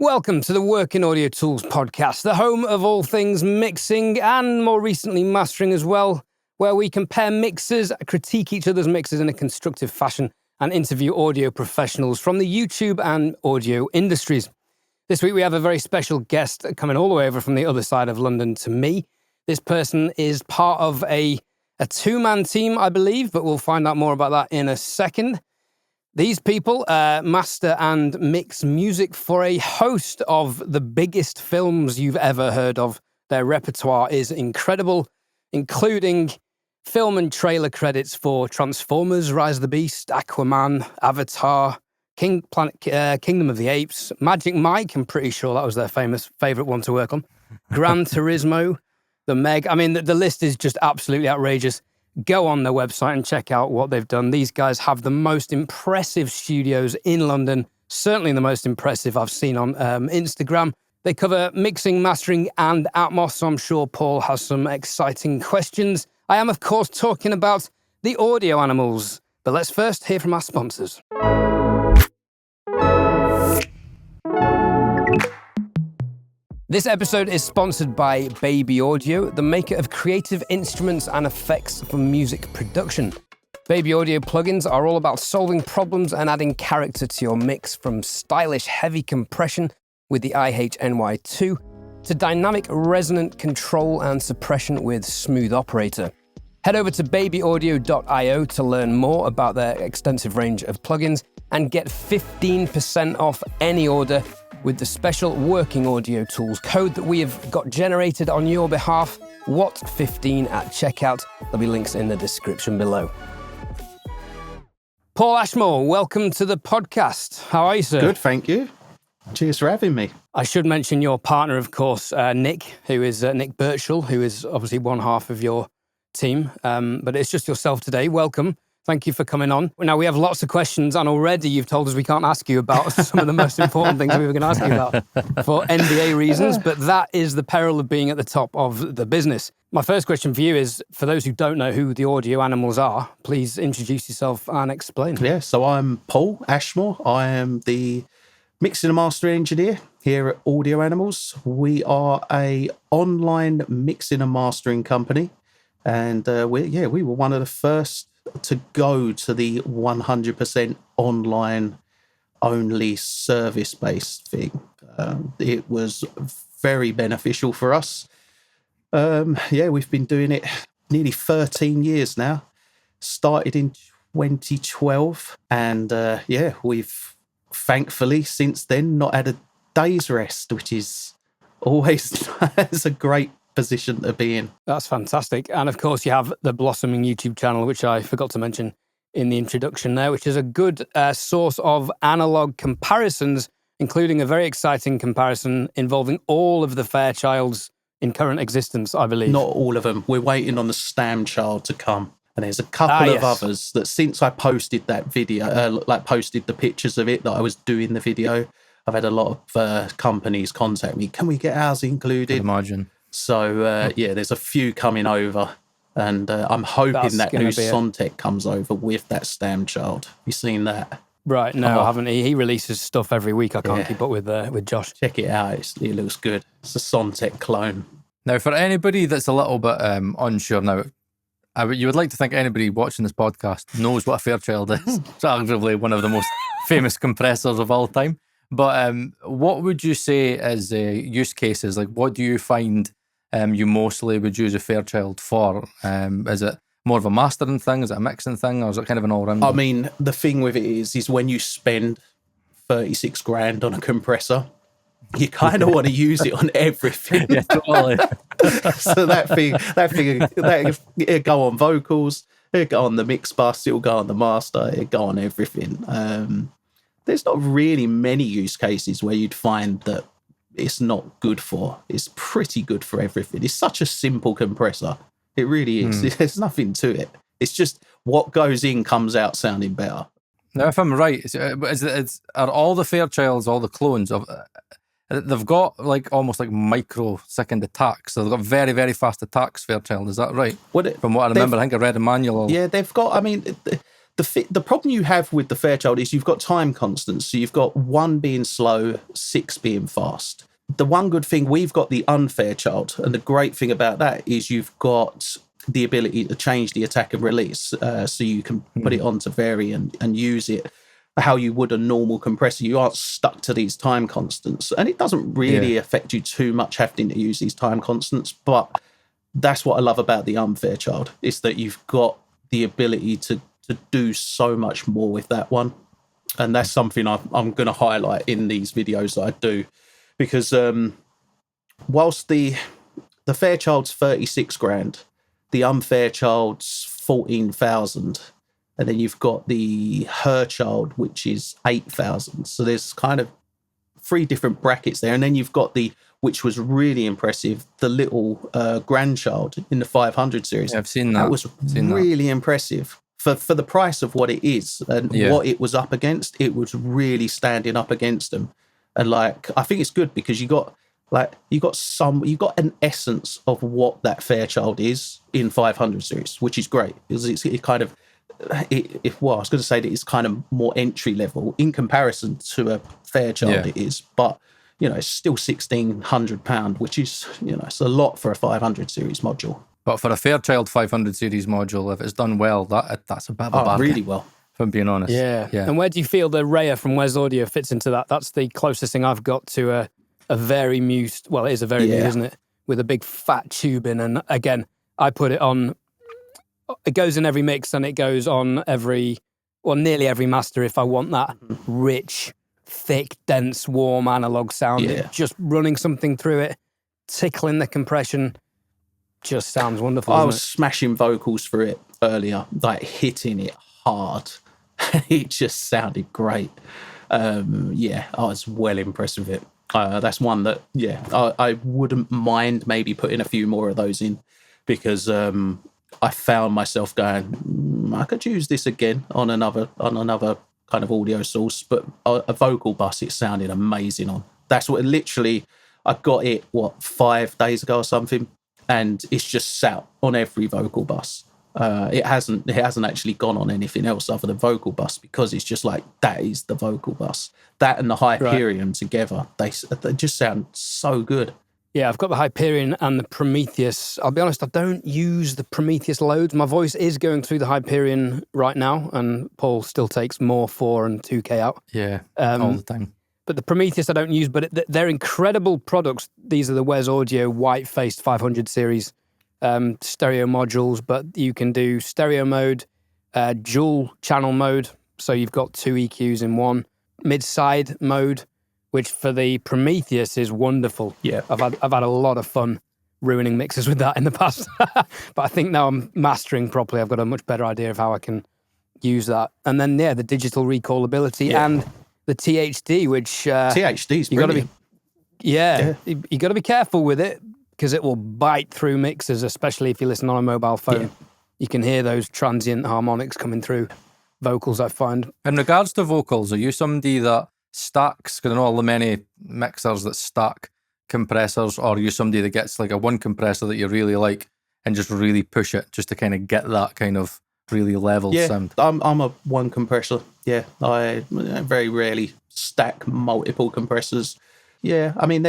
Welcome to the Working Audio Tools podcast, the home of all things mixing and more recently mastering as well, where we compare mixers, critique each other's mixes in a constructive fashion, and interview audio professionals from the YouTube and audio industries. This week we have a very special guest coming all the way over from the other side of London to me. This person is part of a two-man team, I believe, but we'll find out more about that in a second. These people master and mix music for a host of the biggest films you've ever heard of. Their repertoire is incredible, including film and trailer credits for Transformers, Rise of the Beast, Aquaman, Avatar, Kingdom of the Apes, Magic Mike, I'm pretty sure that was their favourite one to work on, Gran Turismo, The Meg. I mean, the list is just absolutely outrageous. Go on their website and check out what they've done. These guys have the most impressive studios in London, certainly the most impressive I've seen on Instagram. They cover mixing, mastering, and Atmos, so I'm sure Paul has some exciting questions. I am, of course, talking about the Audio Animals, but let's first hear from our sponsors. This episode is sponsored by Baby Audio, the maker of creative instruments and effects for music production. Baby Audio plugins are all about solving problems and adding character to your mix, from stylish heavy compression with the IHNY2 to dynamic resonant control and suppression with Smooth Operator. Head over to babyaudio.io to learn more about their extensive range of plugins and get 15% off any order with the special Working Audio Tools code that we have got generated on your behalf, WHAT15 at checkout. There'll be links in the description below. Paul Ashmore, welcome to the podcast. How are you, sir? Good, thank you. Cheers for having me. I should mention your partner, of course, Nick, who is Nick Birchall, who is obviously one half of your team, but it's just yourself today. Welcome. Thank you for coming on. Now, we have lots of questions, and already you've told us we can't ask you about some of the most important things we were going to ask you about for NDA reasons, but that is the peril of being at the top of the business. My first question for you is, for those who don't know who the Audio Animals are, please introduce yourself and explain. Yeah, so I'm Paul Ashmore. I am the mixing and mastering engineer here at Audio Animals. We are a online mixing and mastering company, and we were one of the first to go to the 100% online only service-based thing. It was very beneficial for us. We've been doing it nearly 13 years now. Started in 2012, and we've thankfully since then not had a day's rest, which is always a great position to be in. That's fantastic. And of course, you have the blossoming YouTube channel, which I forgot to mention in the introduction there, which is a good source of analog comparisons, including a very exciting comparison involving all of the Fairchilds in current existence, I believe. Not all of them. We're waiting on the Stamchild to come. And there's a couple of others that since I posted that video, posted the pictures of it, that I was doing the video, I've had a lot of companies contact me. Can we get ours included? Imagine. So, there's a few coming over, and I'm hoping that new Sontec comes over with that Stamchild. You seen that? Right, no, I haven't. He releases stuff every week. I can't keep up with Josh. Check it out. It looks good. It's a Sontec clone. Now, for anybody that's a little bit unsure now, you would like to think anybody watching this podcast knows what a Fairchild is. It's arguably one of the most famous compressors of all time. But what would you say is use cases? Like, what do you find you mostly would use a Fairchild for? Is it more of a mastering thing? Is it a mixing thing? Or is it kind of an all-rounder? I mean, the thing with it is when you spend 36 grand on a compressor, you kind of want to use it on everything. Yeah, totally. So it'll go on vocals, it'll go on the mix bus, it'll go on the master, it'll go on everything. There's not really many use cases where you'd find that it's not good for. It's pretty good for everything. It's such a simple compressor. It really is. There's nothing to it. It's just what goes in comes out sounding better. Now, if I'm right, are all the Fairchilds, all the clones of, they've got like almost like microsecond attacks. So they've got very, very fast attacks, Fairchild. Is that right? From what I remember, I think I read a manual. Yeah, they've got, I mean, The problem you have with the Fairchild is you've got time constants. So you've got 1 being slow, 6 being fast. The one good thing, we've got the unfairchild, and the great thing about that is you've got the ability to change the attack and release, so you can put it onto vary and use it how you would a normal compressor. You aren't stuck to these time constants, and it doesn't really affect you too much having to use these time constants. But that's what I love about the unfairchild, is that you've got the ability to do so much more with that one. And that's something I'm going to highlight in these videos that I do, because whilst the Fairchild's 36 grand, the unfairchild's 14,000, and then you've got the Herchild, which is 8,000. So there's kind of 3 different brackets there. And then you've got which was really impressive, the little grandchild in the 500 series. Yeah, I've seen that. That was really impressive. For the price of what it is and what it was up against, it was really standing up against them. And like, I think it's good because you got an essence of what that Fairchild is in 500 series, which is great. I was going to say that it's kind of more entry level in comparison to a Fairchild. It is, but it's still £1,600, which is, it's a lot for a 500 series module. But for a Fairchild 500 series module, if it's done well, that's a bit of a bargain. Really well. If I'm being honest. Yeah. And where do you feel the Raya from Wes Audio fits into that? That's the closest thing I've got to a very muse. Well, it is a very muse, isn't it? With a big fat tube in. And again, I put it on. It goes in every mix, and it goes on nearly every master if I want that rich, thick, dense, warm analog sound. Yeah. Just running something through it, tickling the compression. Just sounds wonderful. I was smashing vocals for it earlier, like hitting it hard. It just sounded great. I was well impressed with it. That's one that, I wouldn't mind maybe putting a few more of those in, because I found myself going, I could use this again on another kind of audio source, but a vocal bus, it sounded amazing on. That's what literally, I got it 5 days ago or something, and it's just sat on every vocal bus. It hasn't actually gone on anything else other than vocal bus, because it's just like, that is the vocal bus. That and the Hyperion together, they just sound so good. Yeah, I've got the Hyperion and the Prometheus. I'll be honest, I don't use the Prometheus loads. My voice is going through the Hyperion right now, and Paul still takes more 4 and 2K out. Yeah, all the time. But the Prometheus I don't use, but they're incredible products. These are the Wes Audio white-faced 500 series stereo modules, but you can do stereo mode, dual channel mode, so you've got 2 EQs in one, mid-side mode, which for the Prometheus is wonderful. Yeah. I've had a lot of fun ruining mixes with that in the past. But I think now I'm mastering properly, I've got a much better idea of how I can use that. And then, the digital recallability and the THD, which... THD's brilliant. You got to be careful with it, because it will bite through mixers, especially if you listen on a mobile phone. Yeah. You can hear those transient harmonics coming through vocals, I find. In regards to vocals, are you somebody that stacks, because I know all the many mixers that stack compressors, or are you somebody that gets like a one compressor that you really like and just really push it just to kind of get that kind of really level sound? I'm a one compressor. Yeah, I very rarely stack multiple compressors. Yeah, I mean,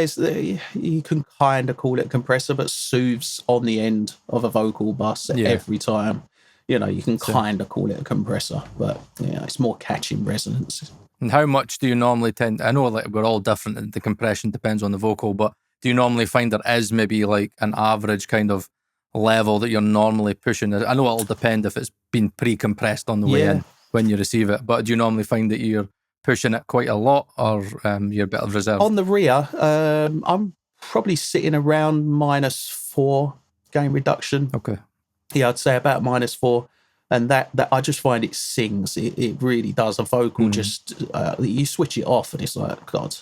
you can kind of call it a compressor, but soothes on the end of a vocal bus every time. You can kind of call it a compressor, but it's more catching resonance. And how much do you normally tend? I know like we're all different, and the compression depends on the vocal, but do you normally find there is maybe like an average kind of level that you're normally pushing? I know it'll depend if it's been pre-compressed on the way in when you receive it, but do you normally find that you're pushing it quite a lot, or you're a bit of reserve? On the rear, I'm probably sitting around -4 gain reduction. Okay. Yeah, I'd say about -4. And that I just find it sings. It really does. A vocal just, you switch it off and it's like, God.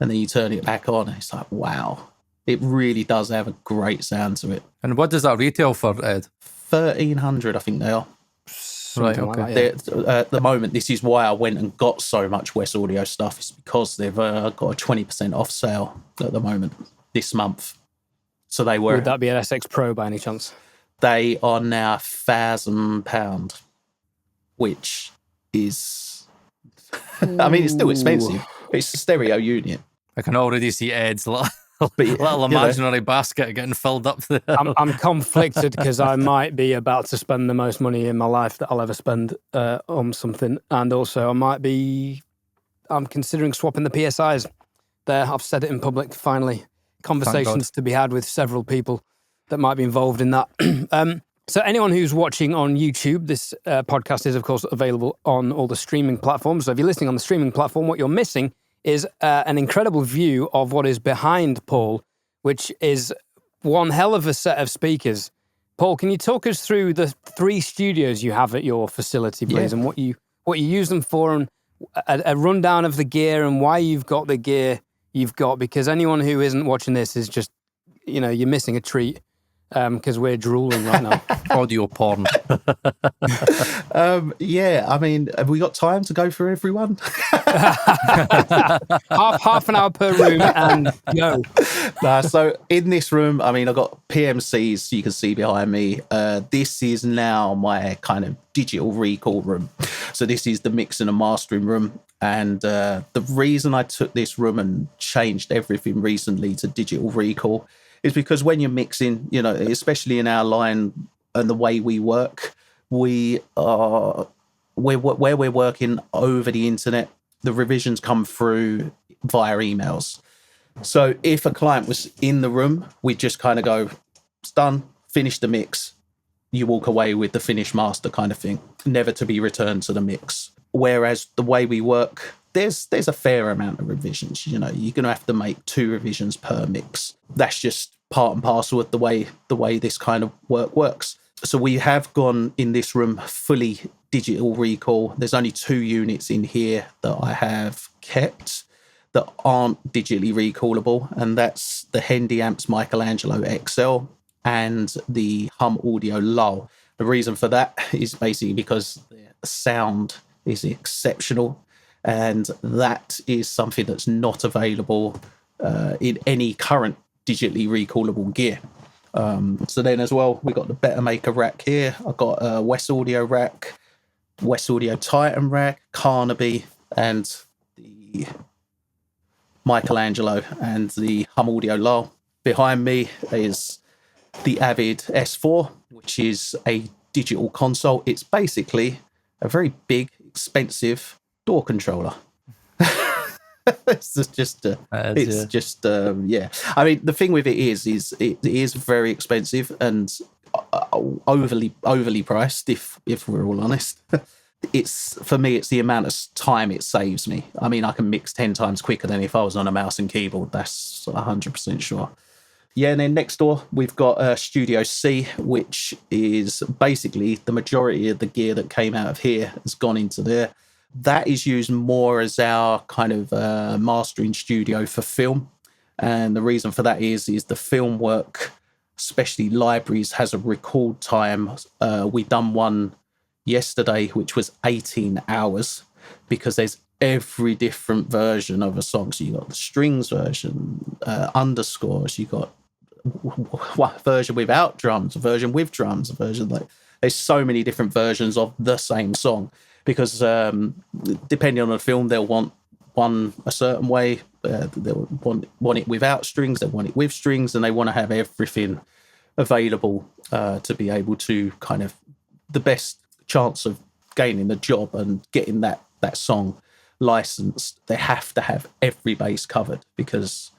And then you turn it back on and it's like, wow. It really does have a great sound to it. And what does that retail for, Ed? 1,300, I think they are. Right, okay. At the moment, this is why I went and got so much Wes Audio stuff. It's because they've got a 20% off sale at the moment this month. So they were. Would that be an SX Pro by any chance? They are now £1,000. which is, I mean, it's still expensive. It's a stereo unit. I can already see Ed's little But, imaginary basket getting filled up there. I'm conflicted because I might be about to spend the most money in my life that I'll ever spend on something. And also I'm considering swapping the PSIs there. I've said it in public, finally. Conversations to be had with several people that might be involved in that. So anyone who's watching on YouTube, this podcast is, of course, available on all the streaming platforms. So if you're listening on the streaming platform, what you're missing is an incredible view of what is behind Paul, which is one hell of a set of speakers. Paul, can you talk us through the 3 studios you have at your facility, please, and what you use them for, and a rundown of the gear and why you've got the gear you've got? Because anyone who isn't watching this is just, you're missing a treat. Because we're drooling right now. Audio porn. Yeah, I mean, have we got time to go through everyone? half an hour per room and go. So in this room, I mean, I've got PMCs you can see behind me. This is now my kind of digital record room. So this is the mixing and mastering room. And the reason I took this room and changed everything recently to digital recall is because when you're mixing, especially in our line and the way we work, where we're working over the internet, the revisions come through via emails. So if a client was in the room, we'd just kind of go, it's done, finish the mix. You walk away with the finished master kind of thing, never to be returned to the mix. Whereas the way we work, there's a fair amount of revisions. You're going to have to make 2 revisions per mix. That's just part and parcel of the way this kind of work works. So we have gone in this room fully digital recall. There's only 2 units in here that I have kept that aren't digitally recallable, and that's the Hendy Amps Michelangelo XL and the Hum Audio Lull. The reason for that is basically because the sound is exceptional, and that is something that's not available in any current digitally recallable gear. So then as well, we got the Better Maker rack here. I've got a West Audio rack, West Audio Titan rack, Carnaby, and the Michelangelo and the Hum Audio Lull. Behind me is the Avid S4, which is a digital console. It's basically a very big, expensive door controller. It's just, yeah. I mean, the thing with it is it is very expensive and overly priced. If we're all honest, for me, it's the amount of time it saves me. I mean, I can mix 10 times quicker than if I was on a mouse and keyboard. That's 100% sure. Yeah, and then next door, we've got Studio C, which is basically the majority of the gear that came out of here has gone into there. That is used more as our kind of mastering studio for film. And the reason for that is the film work, especially libraries, has a record time. We done one yesterday, which was 18 hours, because there's every different version of a song. So you got the strings version, underscores, you got a version without drums, a version with drums, a version there's so many different versions of the same song, because depending on the film, they'll want one a certain way, they'll want it without strings, they want it with strings, and they want to have everything available to be able to kind of the best chance of gaining the job and getting that song licensed. They have to have every base covered, because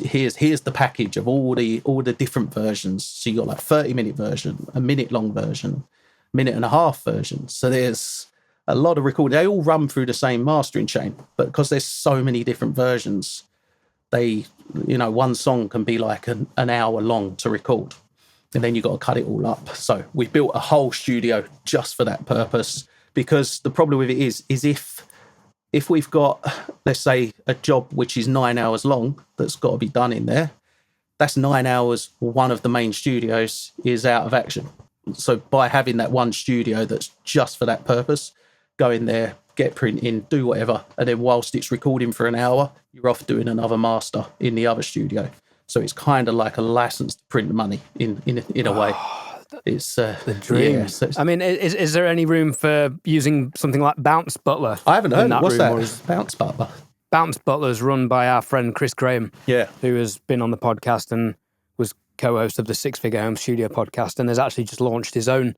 here's the package of all the different versions. So you got like 30-minute version, a minute-long version, minute and a half version. So there's a lot of recording. They all run through the same mastering chain, but because there's so many different versions, one song can be like an hour long to record, and then you've got to cut it all up. So we built a whole studio just for that purpose, because the problem with it is if we've got, let's say, a job which is 9 hours long that's got to be done in there, that's 9 hours one of the main studios is out of action. So by having that one studio that's just for that purpose, go in there, get print in, do whatever, and then whilst it's recording for an hour, you're off doing another master in the other studio. So it's kind of like a license to print money in a way. It's the dream. Yeah, so I mean, is there any room for using something like Bounce Butler? I haven't heard of what's room, or that? is Bounce Butler. Bounce Butler's run by our friend Chris Graham, Yeah. who has been on the podcast and was co-host of the Six Figure Home Studio podcast, and has actually just launched his own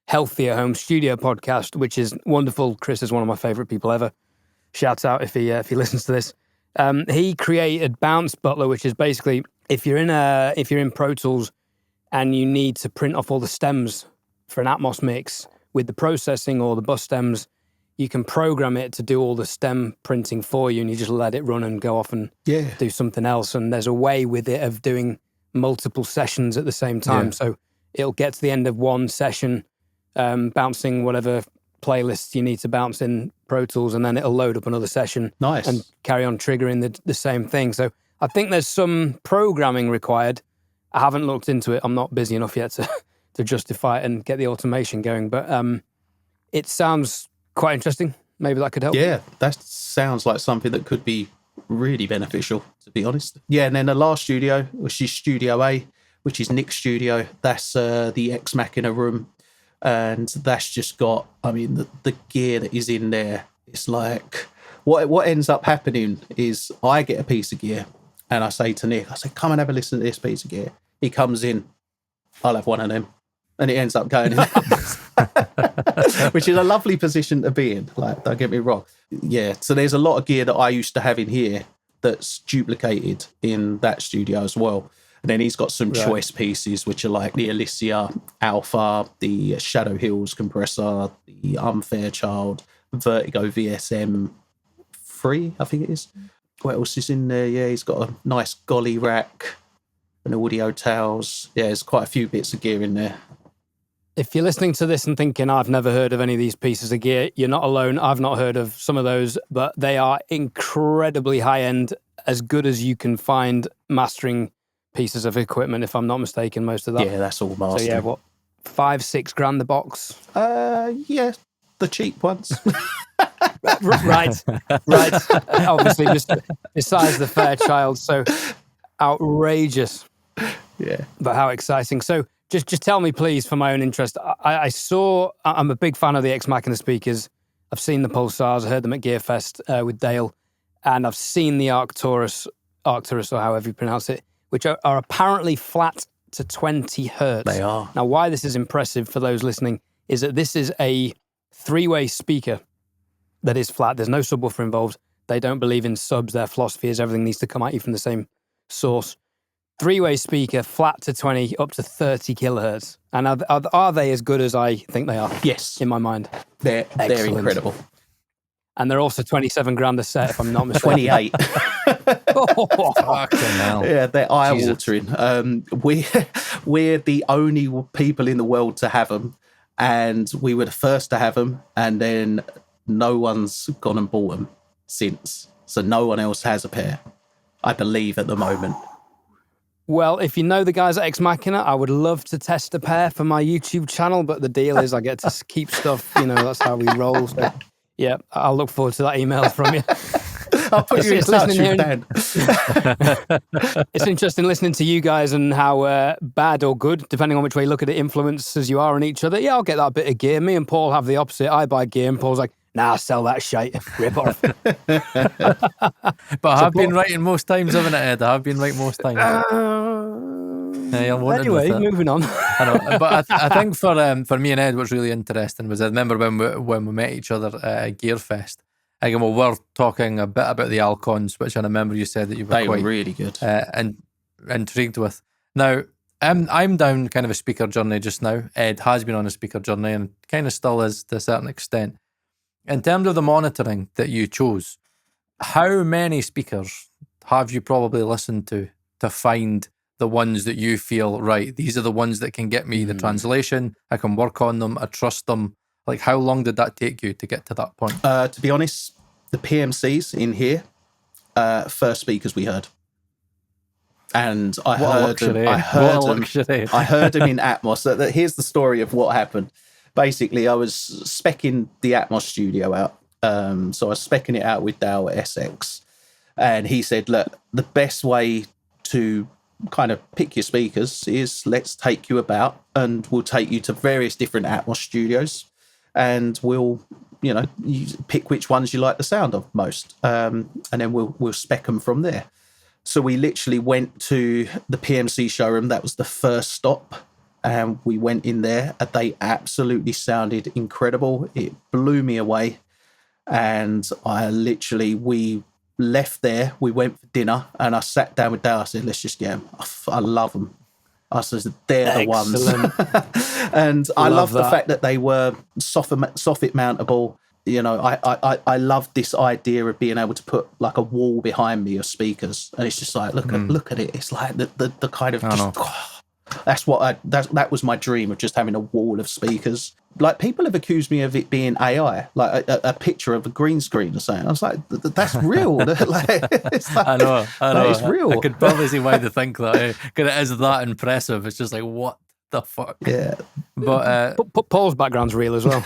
Healthier Home Studio podcast, which is wonderful. Chris is one of my favorite people ever. Shouts out if he listens to this. He created Bounce Butler, which is basically if you're in Pro Tools and you need to print off all the stems for an Atmos mix with the processing or the bus stems, you can program it to do all the stem printing for you, and you just let it run and go off and do something else. And there's a way with it of doing multiple sessions at the same time. So it'll get to the end of one session, bouncing whatever playlists you need to bounce in Pro Tools, and then it'll load up another session and carry on triggering the same thing. So I think there's some programming required. I haven't looked into it. I'm not busy enough yet to justify it and get the automation going, but it sounds quite interesting. Maybe that could help. Yeah, that sounds like something that could be really beneficial, to be honest. Yeah, and then the last studio, which is Studio A, which is Nick's studio. That's the Ex Machina room. And that's just got, I mean, the gear that is in there. It's like, what ends up happening is I get a piece of gear and I say to Nick, I say, come and have a listen to this piece of gear. He comes in, I'll have one of them. And it ends up going in, which is a lovely position to be in. Like, don't get me wrong. Yeah, so there's a lot of gear that I used to have in here that's duplicated in that studio as well. And then he's got some choice pieces, which are like the Alicia Alpha, the Shadow Hills compressor, the Fairchild, Vertigo VSM 3, I think it is. What else is in there? Yeah, he's got a nice golly rack, an audio towels. Yeah, there's quite a few bits of gear in there. If you're listening to this and thinking, I've never heard of any of these pieces of gear, you're not alone. I've not heard of some of those, but they are incredibly high-end, as good as you can find mastering pieces of equipment, if I'm not mistaken, most of that. Yeah, that's all mastering. So yeah, what, $5-6 grand the box? Yeah, the cheap ones. Right. Obviously, just besides the Fairchild, so outrageous. Yeah. But how exciting. So just tell me, please, for my own interest. I'm a big fan of the Ex Machina speakers. I've seen the Pulsars, I heard them at Gearfest with Dale, and I've seen the Arcturus, or however you pronounce it, which are apparently flat to 20 hertz. They are. Now, why this is impressive for those listening is that this is a 3-way speaker that is flat. There's no subwoofer involved. They don't believe in subs. Their philosophy is everything needs to come at you from the same source. 3-way speaker, flat to 20, up to 30 kilohertz. And are they as good as I think they are? Yes. In my mind. They're incredible. And they're also 27 grand a set, if I'm not mistaken. 28. Fucking hell. Yeah, they're eye-watering. We're the only people in the world to have them, and we were the first to have them, and then no one's gone and bought them since. So no one else has a pair, I believe, at the moment. Well, if you know the guys at Ex Machina, I would love to test a pair for my YouTube channel, but the deal is I get to keep stuff, that's how we roll. So, yeah, I'll look forward to that email from you. I'll put you in touch with Dan. It's interesting listening to you guys and how bad or good, depending on which way you look at it, influences you are on each other. Yeah, I'll get that bit of gear. Me and Paul have the opposite. I buy gear and Paul's like, nah, sell that shite. Rip off. But I have been writing most times, haven't I, Ed? I have been right most times. Anyway, moving on. I know, but I think for me and Ed, what's really interesting was I remember when we met each other at Gearfest. Again, we're talking a bit about the Alcons, which I remember you said that you were quite really good and intrigued with. Now, I'm down kind of a speaker journey just now. Ed has been on a speaker journey and kind of still is to a certain extent. In terms of the monitoring that you chose, how many speakers have you probably listened to find the ones that you feel, right, these are the ones that can get me the translation, I can work on them, I trust them? Like, how long did that take you to get to that point? To be honest, the PMCs in here, first speakers we heard. And I heard them in Atmos. Here's the story of what happened. Basically, I was speccing the Atmos studio out. So I was speccing it out with Dale at SX. And he said, look, the best way to kind of pick your speakers is let's take you about, and we'll take you to various different Atmos studios, and we'll, you know, you pick which ones you like the sound of most, and then we'll spec them from there. So we literally went to the PMC showroom. That was the first stop. And we went in there, and they absolutely sounded incredible. It blew me away. And we left there. We went for dinner, and I sat down with Dale. I said, let's just get them. I love them. I said, they're the ones. And I love the fact that they were soffit mountable. You know, I love this idea of being able to put like a wall behind me of speakers, and it's just like look at it. It's like the kind of that was my dream, of just having a wall of speakers. Like, people have accused me of it being AI, like a picture of a green screen or something. I was like, that's real. I know. It's real. I could probably see why they think that, because it is that impressive. It's just like, what the fuck? Yeah. But Paul's background's real as well.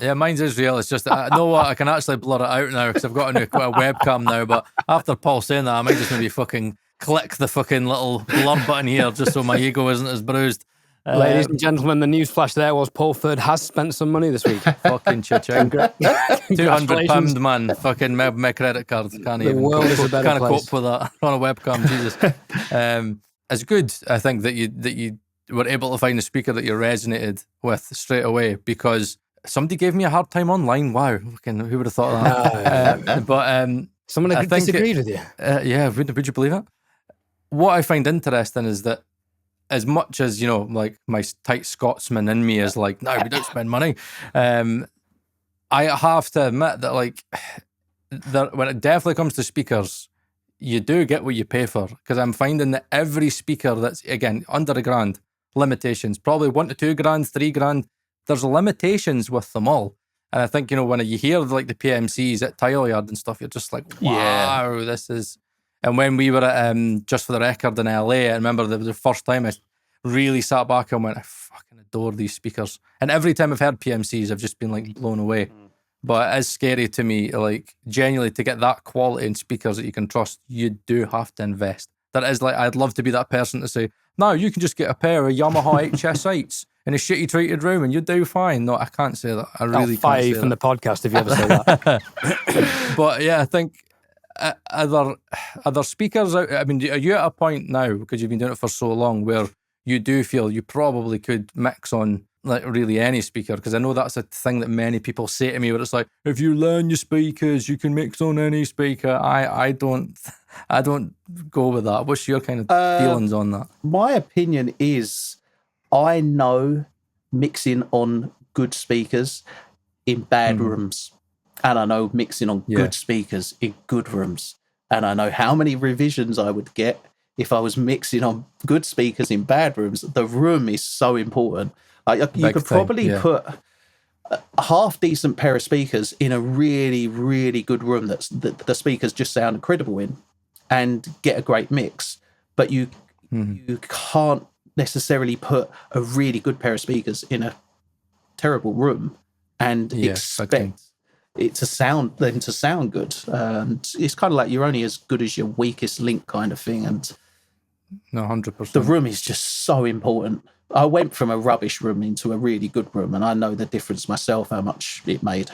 Yeah, mine's is real. It's just, I know what, I can actually blur it out now because I've got a webcam now. But after Paul saying that, I might just maybe fucking click the fucking little blur button here just so my ego isn't as bruised. Ladies and gentlemen, the news flash there was Paul Third has spent some money this week. Fucking cha-ching. £200, man. Fucking my credit card. Can't the even world is a better can't place. cope with that on a webcam. Jesus. It's good, I think, that you were able to find a speaker that you resonated with straight away, because somebody gave me a hard time online. Wow. Fucking, who would have thought of that? But someone that disagreed with you. Yeah, would you believe it? What I find interesting is that, as much as, you know, like my tight Scotsman in me is like, no, we don't spend money. I have to admit that, like, when it definitely comes to speakers, you do get what you pay for. Because I'm finding that every speaker that's, again, under £1,000, limitations, probably £1 to £2,000, £3,000, there's limitations with them all. And I think, you know, when you hear like the PMCs at Tile Yard and stuff, you're just like, wow, this is... And when we were at Just for the Record in LA, I remember the first time I really sat back and went, I fucking adore these speakers. And every time I've heard PMCs, I've just been like blown away. But it is scary to me, like, genuinely, to get that quality in speakers that you can trust, you do have to invest. That is like, I'd love to be that person to say, no, you can just get a pair of Yamaha HS8s in a shitty treated room and you do fine. No, I can't say that. I really can't say that. 5 in the podcast if you ever say that. But yeah, I think other speakers out, I mean, are you at a point now, because you've been doing it for so long, where you do feel you probably could mix on like really any speaker? Because I know that's a thing that many people say to me, where it's like, if you learn your speakers, you can mix on any speaker. I don't go with that. What's your kind of feelings on that? My opinion is, I know mixing on good speakers in bad rooms, and I know mixing on good speakers in good rooms, and I know how many revisions I would get if I was mixing on good speakers in bad rooms. The room is so important. Like, you could probably put a half decent pair of speakers in a really, really good room that the speakers just sound incredible in, and get a great mix. But you can't necessarily put a really good pair of speakers in a terrible room and expect it to sound good. And it's kind of like, you're only as good as your weakest link kind of thing. And no, 100%. the room is just so important. I went from a rubbish room into a really good room, and I know the difference myself, how much it made.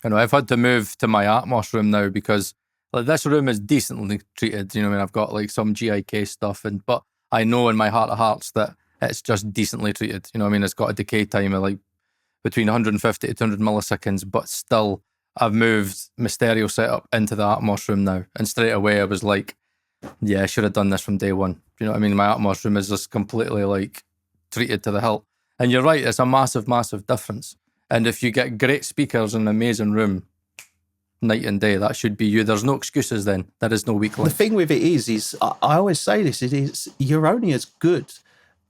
I know I've had to move to my Atmos room now, because like, this room is decently treated. You know, I mean, I've got like some GIK stuff, but I know in my heart of hearts that it's just decently treated. You know, I mean, it's got a decay time of like between 150 to 200 milliseconds, but still, I've moved my stereo setup into the Atmos room now, and straight away I was like, yeah, I should have done this from day one. You know what I mean? My Atmos room is just completely like treated to the hilt. And you're right, it's a massive, massive difference. And if you get great speakers in an amazing room, night and day, that should be you. There's no excuses then. There is no weak link. The thing with it is I always say this, it is, you're only as good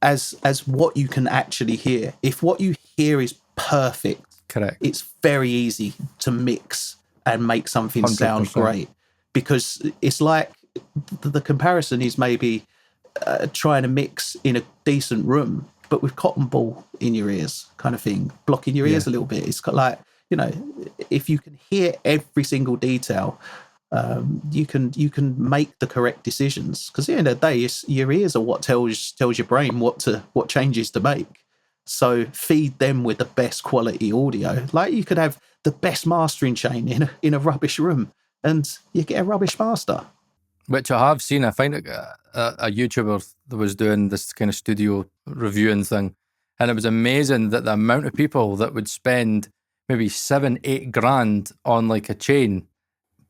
as what you can actually hear. If what you hear is perfect, correct, it's very easy to mix and make something 100%. Sound great. Because it's like, the comparison is maybe trying to mix in a decent room, but with cotton ball in your ears kind of thing, blocking your ears a little bit. It's like, you know, if you can hear every single detail, you can make the correct decisions, because at the end of the day, your ears are what tells your brain what changes to make. So feed them with the best quality audio. Like, you could have the best mastering chain in a rubbish room, and you get a rubbish master. Which I have seen. I find a YouTuber that was doing this kind of studio reviewing thing, and it was amazing that the amount of people that would spend maybe 7-8 grand on like a chain,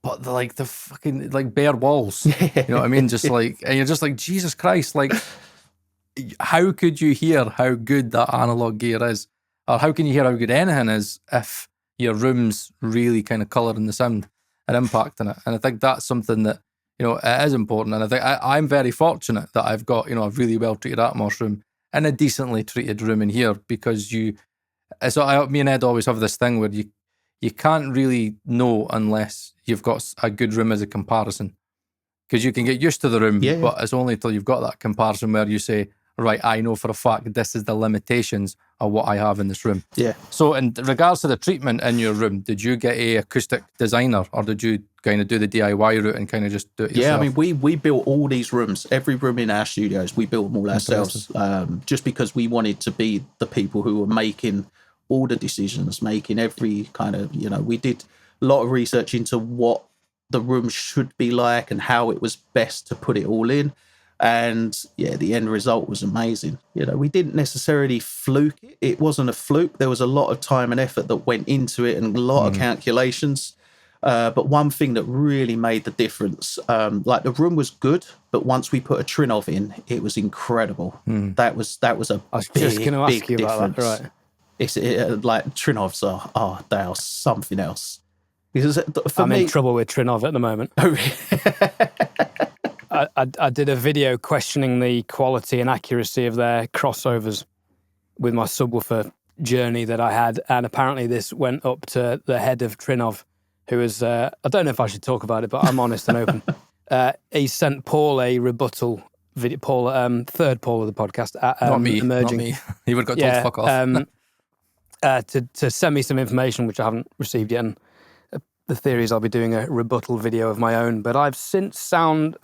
but the fucking like bare walls. You know what I mean? Just like, and you're just like, Jesus Christ, like, how could you hear how good that analog gear is? Or how can you hear how good anything is if your room's really kind of colouring the sound and impacting it? And I think that's something that, it is important. And I think I'm very fortunate that I've got, a really well-treated Atmos room and a decently treated room in here, because me and Ed always have this thing where you can't really know unless you've got a good room as a comparison. Because you can get used to the room, but it's only until you've got that comparison where you say, right, I know for a fact this is the limitations of what I have in this room. Yeah. So in regards to the treatment in your room, did you get a acoustic designer, or did you kind of do the DIY route and kind of just do it yourself? Yeah, I mean, we built all these rooms, every room in our studios, we built them all ourselves, just because we wanted to be the people who were making all the decisions, making every kind of, we did a lot of research into what the room should be like and how it was best to put it all in. And yeah, the end result was amazing. We didn't necessarily fluke it. It wasn't a fluke. There was a lot of time and effort that went into it, and a lot of calculations. But one thing that really made the difference, like, the room was good, but once we put a Trinnov in, it was incredible. That was a I was just going to ask you about that, right? It's like, Trinnovs they are something else. Because I'm in trouble with Trinnov at the moment. I did a video questioning the quality and accuracy of their crossovers with my subwoofer journey that I had, and apparently this went up to the head of Trinnov, who is, I don't know if I should talk about it, but I'm honest and open. He sent Paul a rebuttal video, third Paul of the podcast. Not me. Emerging. He would have got told fuck off. To send me some information, which I haven't received yet. And the theory is I'll be doing a rebuttal video of my own, but I've since found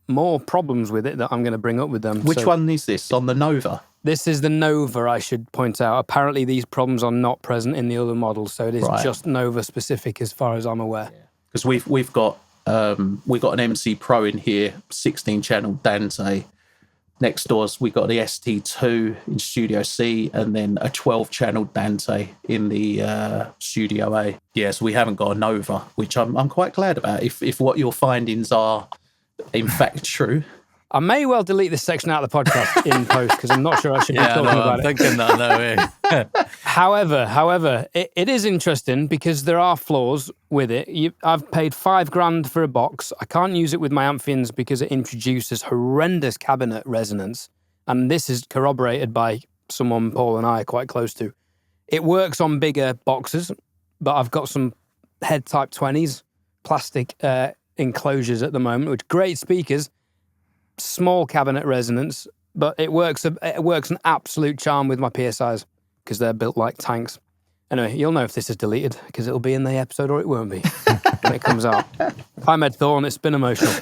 more problems with it that I'm going to bring up with them. Which one is this? On the Nova? This is the Nova, I should point out. Apparently these problems are not present in the other models, so it is just Nova specific as far as I'm aware. Because we've got an MC Pro in here, 16-channel Dante. Next doors, we got the ST2 in Studio C, and then a 12-channel Dante in the Studio A. Yeah, so we haven't got a Nova, which I'm quite glad about. If what your findings are in fact true. I may well delete this section out of the podcast in post, because I'm not sure I should be talking about it. I'm thinking that way. However, it is interesting because there are flaws with it. I've paid $5,000 for a box. I can't use it with my Amphions because it introduces horrendous cabinet resonance. And this is corroborated by someone Paul and I are quite close to. It works on bigger boxes, but I've got some head type 20s, plastic enclosures at the moment, which great speakers, small cabinet resonance, but it works an absolute charm with my PSIs because they're built like tanks. Anyway, you'll know if this is deleted because it'll be in the episode or it won't be when it comes out. I'm Ed Thorne, it's been emotional.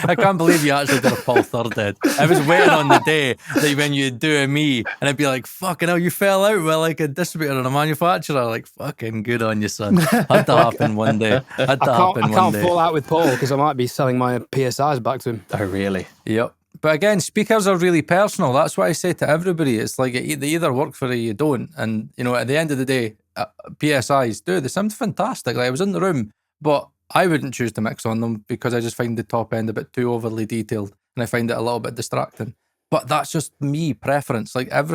I can't believe you actually did a Paul Third, Ed. I was waiting on the day that when you'd do a me, and I'd be like, fucking hell, you fell out with like a distributor and a manufacturer. Like, fucking good on you, son. Had to happen one day. I can't fall out with Paul because I might be selling my PSIs back to him. Oh, really? Yep. But again, speakers are really personal. That's what I say to everybody. It's like they either work for you or you don't. And, at the end of the day, PSIs, they sound fantastic. Like, I was in the room, but I wouldn't choose to mix on them because I just find the top end a bit too overly detailed and I find it a little bit distracting. But that's just me preference. Like, I'd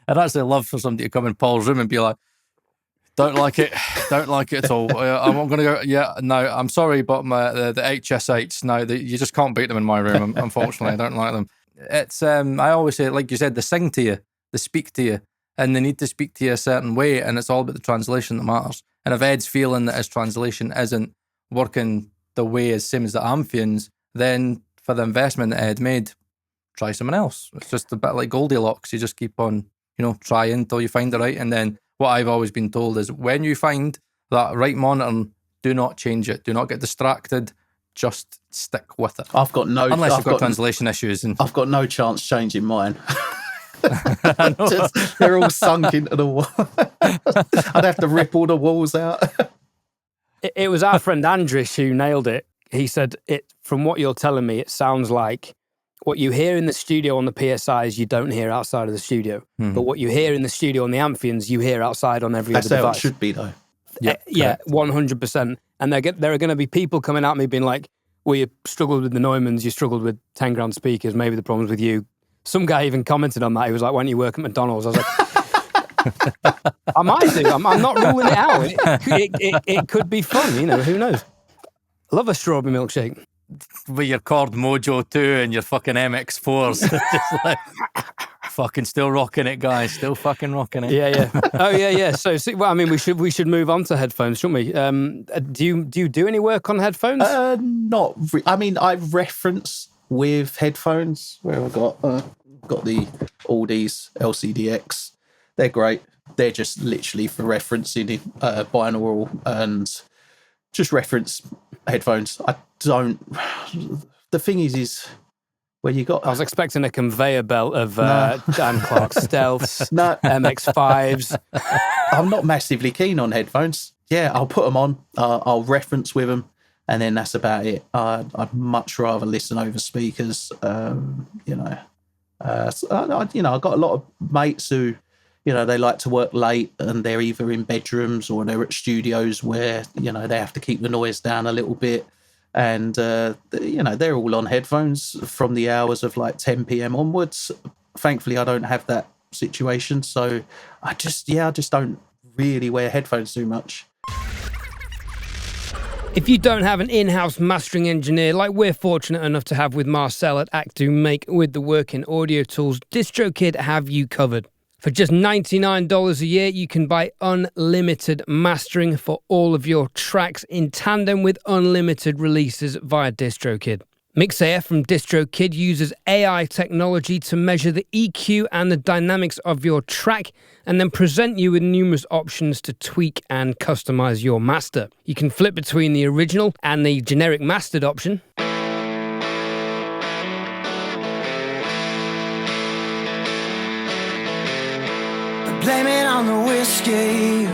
actually love for somebody to come in Paul's room and be like, don't like it at all. I'm not going to go, no, I'm sorry, but the HS8s, no, you just can't beat them in my room, unfortunately. I don't like them. It's, I always say, like you said, they sing to you, they speak to you, and they need to speak to you a certain way, and it's all about the translation that matters. And if Ed's feeling that his translation isn't working the way same as the Amphions, then for the investment that Ed made, try someone else. It's just a bit like Goldilocks. You just keep on, trying until you find it right, and then what I've always been told is when you find that right monitor, do not change it. Do not get distracted. Just stick with it. Unless you've got translation issues. And I've got no chance changing mine. They're all sunk into the wall. I'd have to rip all the walls out. It was our friend Andrish who nailed it. He said, from what you're telling me, it sounds like what you hear in the studio on the PSIs, you don't hear outside of the studio. But what you hear in the studio on the Amphions, you hear outside on every other device. That's how it should be, though. Yeah, 100%. And there are going to be people coming at me being like, well, you struggled with the Neumanns, you struggled with 10 grand speakers, maybe the problem's with you. Some guy even commented on that. He was like, why don't you work at McDonald's? I was like, I might do. I'm not ruling it out. It could be fun, who knows? Love a strawberry milkshake. With your Chord Mojo 2 and your fucking MX4s. Just like, fucking still rocking it, guys. Still fucking rocking it. Yeah. Oh, yeah. So, we should move on to headphones, shouldn't we? Do you do any work on headphones? I reference with headphones where I've got the Aldi's LCDX. They're great. They're just literally for referencing binaural and just reference headphones. The thing is where you got... I was expecting a conveyor belt of Dan Clark Stealths, MX5s. I'm not massively keen on headphones. Yeah, I'll put them on. I'll reference with them. And then that's about it. I'd much rather listen over speakers. I've got a lot of mates who, they like to work late and they're either in bedrooms or they're at studios where, they have to keep the noise down a little bit. And, they're all on headphones from the hours of like 10 p.m. onwards. Thankfully, I don't have that situation. So I just don't really wear headphones too much. If you don't have an in-house mastering engineer like we're fortunate enough to have with Marcel at Actu Make with the working audio tools, DistroKid have you covered. For just $99 a year, you can buy unlimited mastering for all of your tracks in tandem with unlimited releases via DistroKid. Mixea from DistroKid uses AI technology to measure the EQ and the dynamics of your track and then present you with numerous options to tweak and customize your master. You can flip between the original and the generic mastered option. Blame it on the whiskey,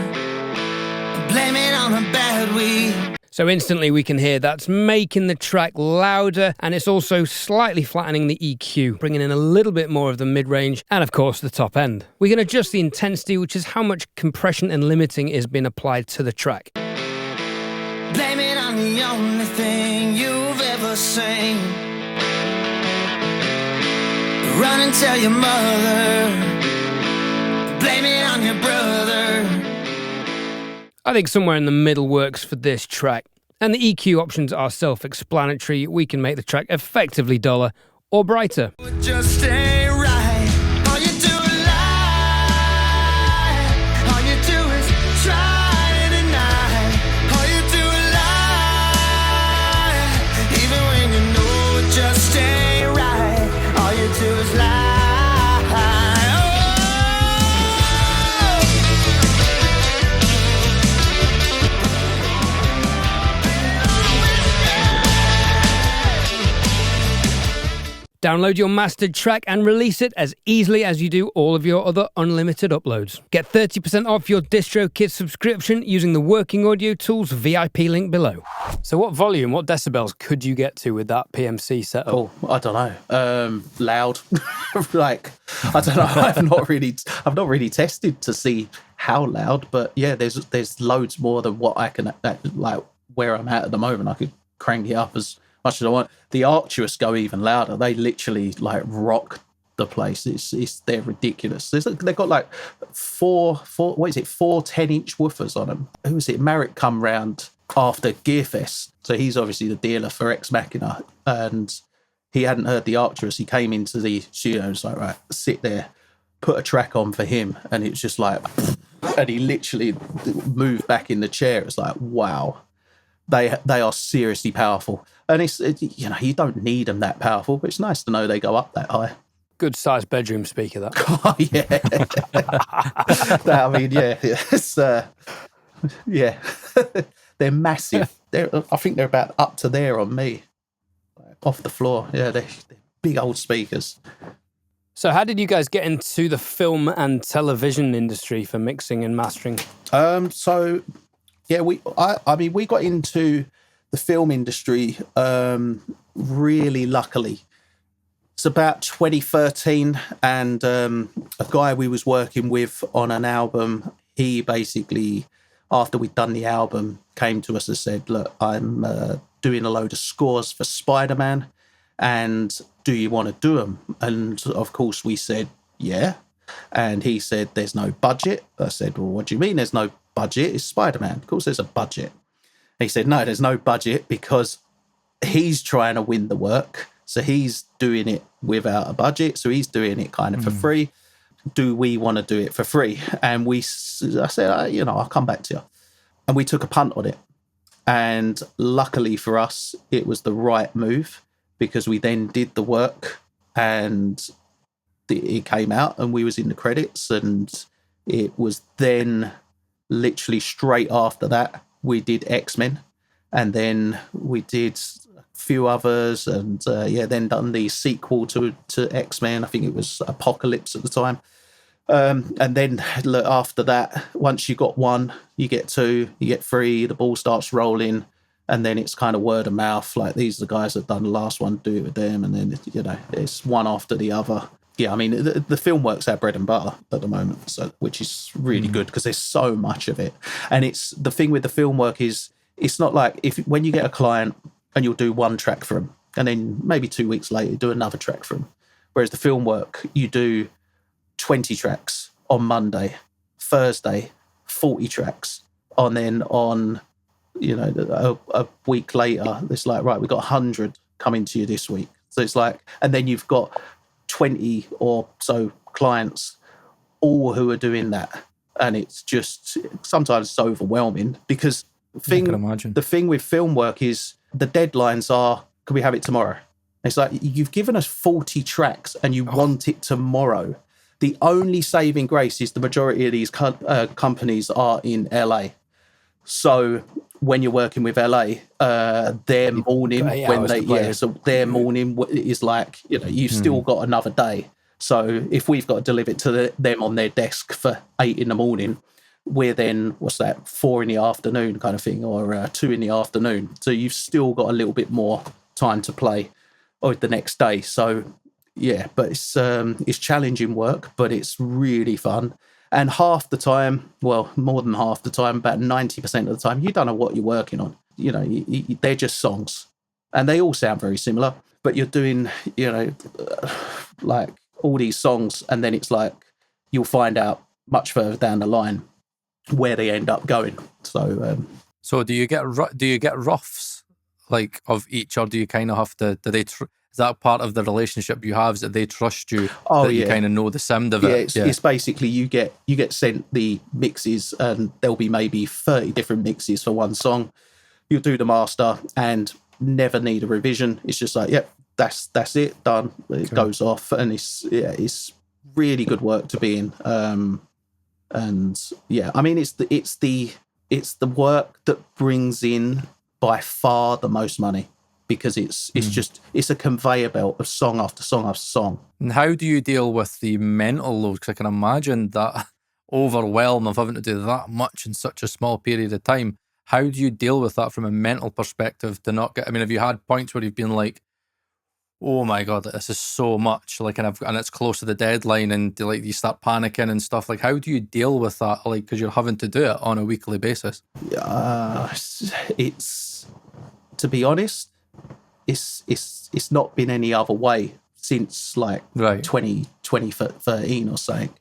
blame it on the bad weed. So instantly we can hear that's making the track louder, and it's also slightly flattening the EQ, bringing in a little bit more of the mid-range and of course the top end. We can adjust the intensity, which is how much compression and limiting is being applied to the track. Blame it on the only thing you've ever seen. Run and tell your mother. Blame it on your brother. I think somewhere in the middle works for this track. And the EQ options are self-explanatory. We can make the track effectively duller or brighter. Just ain't right. All you do is lie. All you do is try to deny. All you do is lie. Even when you know it just ain't right. All you do is lie. Download your mastered track and release it as easily as you do all of your other unlimited uploads. Get 30% off your DistroKid subscription using the Working Audio Tools VIP link below. So what volume, what decibels could you get to with that PMC setup? Oh, I don't know. Loud. Like, I don't know. I've not really tested to see how loud, but yeah, there's loads more than what I can, like where I'm at the moment. I could crank it up as much as I want. The Arcturus go even louder. They literally like rock the place. They're ridiculous. They've got like four 10-inch woofers on them. Who was it? Marek come round after Gearfest, so he's obviously the dealer for Ex Machina, and he hadn't heard the Arcturus. He came into the studio and was like, right, sit there, put a track on for him, and it was just like, and he literally moved back in the chair. It's like, wow. They are seriously powerful. And you don't need them that powerful, but it's nice to know they go up that high. good sized bedroom speaker, that. Oh, yeah. I mean, yeah, it's, yeah. They're massive. I think they're about up to there on me, off the floor. Yeah, they're big old speakers. So how did you guys get into the film and television industry for mixing and mastering? So yeah, we got into the film industry really luckily. It's about 2013, and a guy we was working with on an album, he basically, after we'd done the album, came to us and said, look, I'm doing a load of scores for Spider-Man, and do you want to do them? And of course we said, yeah. And he said, there's no budget. I said, well, what do you mean there's no budget? It's Spider-Man. Of course there's a budget. And he said, no, there's no budget because he's trying to win the work. So he's doing it without a budget. So he's doing it kind of for free. Do we want to do it for free? And I said, I'll come back to you. And we took a punt on it. And luckily for us, it was the right move, because we then did the work and it came out and we was in the credits, and it was then literally straight after that we did X-Men, and then we did a few others, and then done the sequel to X-Men. I think it was Apocalypse at the time. And then look, after that, once you got one, you get two, you get three, the ball starts rolling. And then it's kind of word of mouth, like these are the guys that done the last one, do it with them. And then, it's one after the other. Yeah, I mean, the film work's our bread and butter at the moment, so which is really good because there's so much of it. And it's the thing with the film work is it's not like when you get a client and you'll do one track for them, and then maybe 2 weeks later you do another track for them. Whereas the film work, you do 20 tracks on Monday, Thursday, 40 tracks. And then on... a week later, it's like, right, we've got 100 coming to you this week. So it's like, and then you've got 20 or so clients, all who are doing that. And it's just, sometimes it's overwhelming because the thing with film work is the deadlines are, can we have it tomorrow? It's like, you've given us 40 tracks and you want it tomorrow. The only saving grace is the majority of these companies are in LA. So when you're working with LA, their morning their morning is like, you've still got another day. So if we've got to deliver it to them on their desk for 8 a.m, we're then 4 p.m. kind of thing, or 2 p.m. So you've still got a little bit more time to play or the next day. So yeah, but it's challenging work, but it's really fun. And half the time, well, more than half the time, about 90% of the time, you don't know what you're working on. They're just songs. And they all sound very similar. But you're doing, like all these songs, and then it's like you'll find out much further down the line where they end up going. So do you get roughs like of each, or do you kind of have to? Is that part of the relationship you have? Is that they trust you? You kind of know the sound of it? It's basically you get sent the mixes, and there'll be maybe 30 different mixes for one song. You'll do the master and never need a revision. It's just like, that's it, done. It goes off, and it's really good work to be in. And yeah, I mean, it's the work that brings in by far the most money. Because it's a conveyor belt of song after song after song. And how do you deal with the mental load? Because I can imagine that overwhelm of having to do that much in such a small period of time. How do you deal with that from a mental perspective to not get? I mean, have you had points where you've been like, "Oh my god, this is so much!" Like, and it's close to the deadline, and like you start panicking and stuff. Like, how do you deal with that? Like, because you're having to do it on a weekly basis. It's, to be honest, it's not been any other way since like 2013 or something.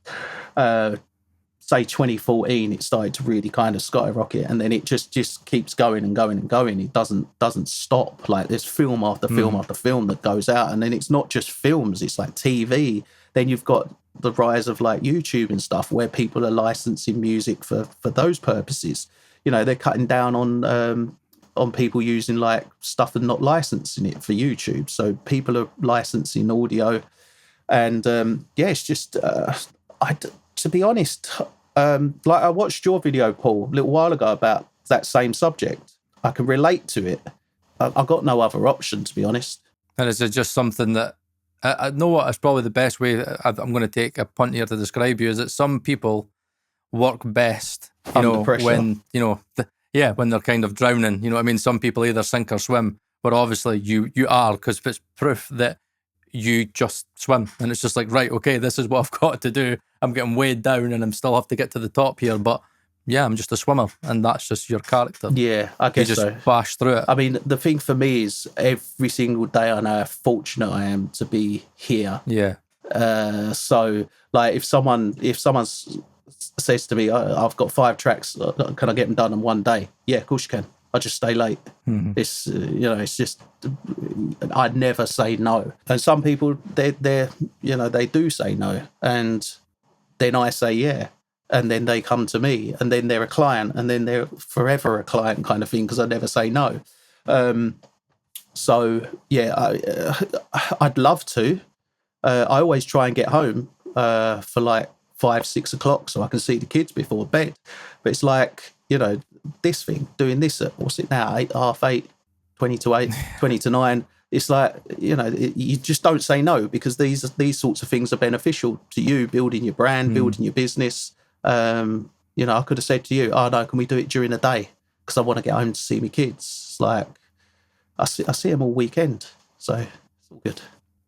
Say 2014, it started to really kind of skyrocket, and then it just keeps going and going and going. It doesn't stop. Like there's film after film after film that goes out, and then it's not just films, it's like TV. Then you've got the rise of like YouTube and stuff where people are licensing music for those purposes. They're cutting down on people using like stuff and not licensing it for YouTube. So people are licensing audio And it's just to be honest, like I watched your video, Paul, a little while ago about that same subject. I can relate to it. I've got no other option, to be honest. And is it just something that I know what is probably the best way I'm going to take a punt here to describe you is that some people work best, Under pressure. when, when they're kind of drowning, you know what I mean? Some people either sink or swim, but obviously you are, because it's proof that you just swim. And it's just like, right, okay, this is what I've got to do. I'm getting weighed down and I'm still have to get to the top here, but yeah, I'm just a swimmer, and that's just your character. Yeah, I guess you just so. bash through it. I mean, the thing for me is every single day I know how fortunate I am to be here. Yeah. So, like, if someone says to me, "I've got 5 tracks, can I get them done in one day?" Yeah, of course you can. I just stay late. Mm-hmm. It's it's just I'd never say no. And some people they do say no, and then I say yeah. And then they come to me, and then they're a client, and then they're forever a client kind of thing, because I never say no. So, yeah, I'd love to. I always try and get home for like 5-6 o'clock so I can see the kids before bed. But it's like, this thing, doing this at, what's it now, 8, half 8, 20 to 8, 20 to 9. It's like, you just don't say no, because these sorts of things are beneficial to you, building your brand, building your business. I could have said to you, "Oh no, can we do it during the day? Because I want to get home to see my kids." It's like I see them all weekend, so it's all good.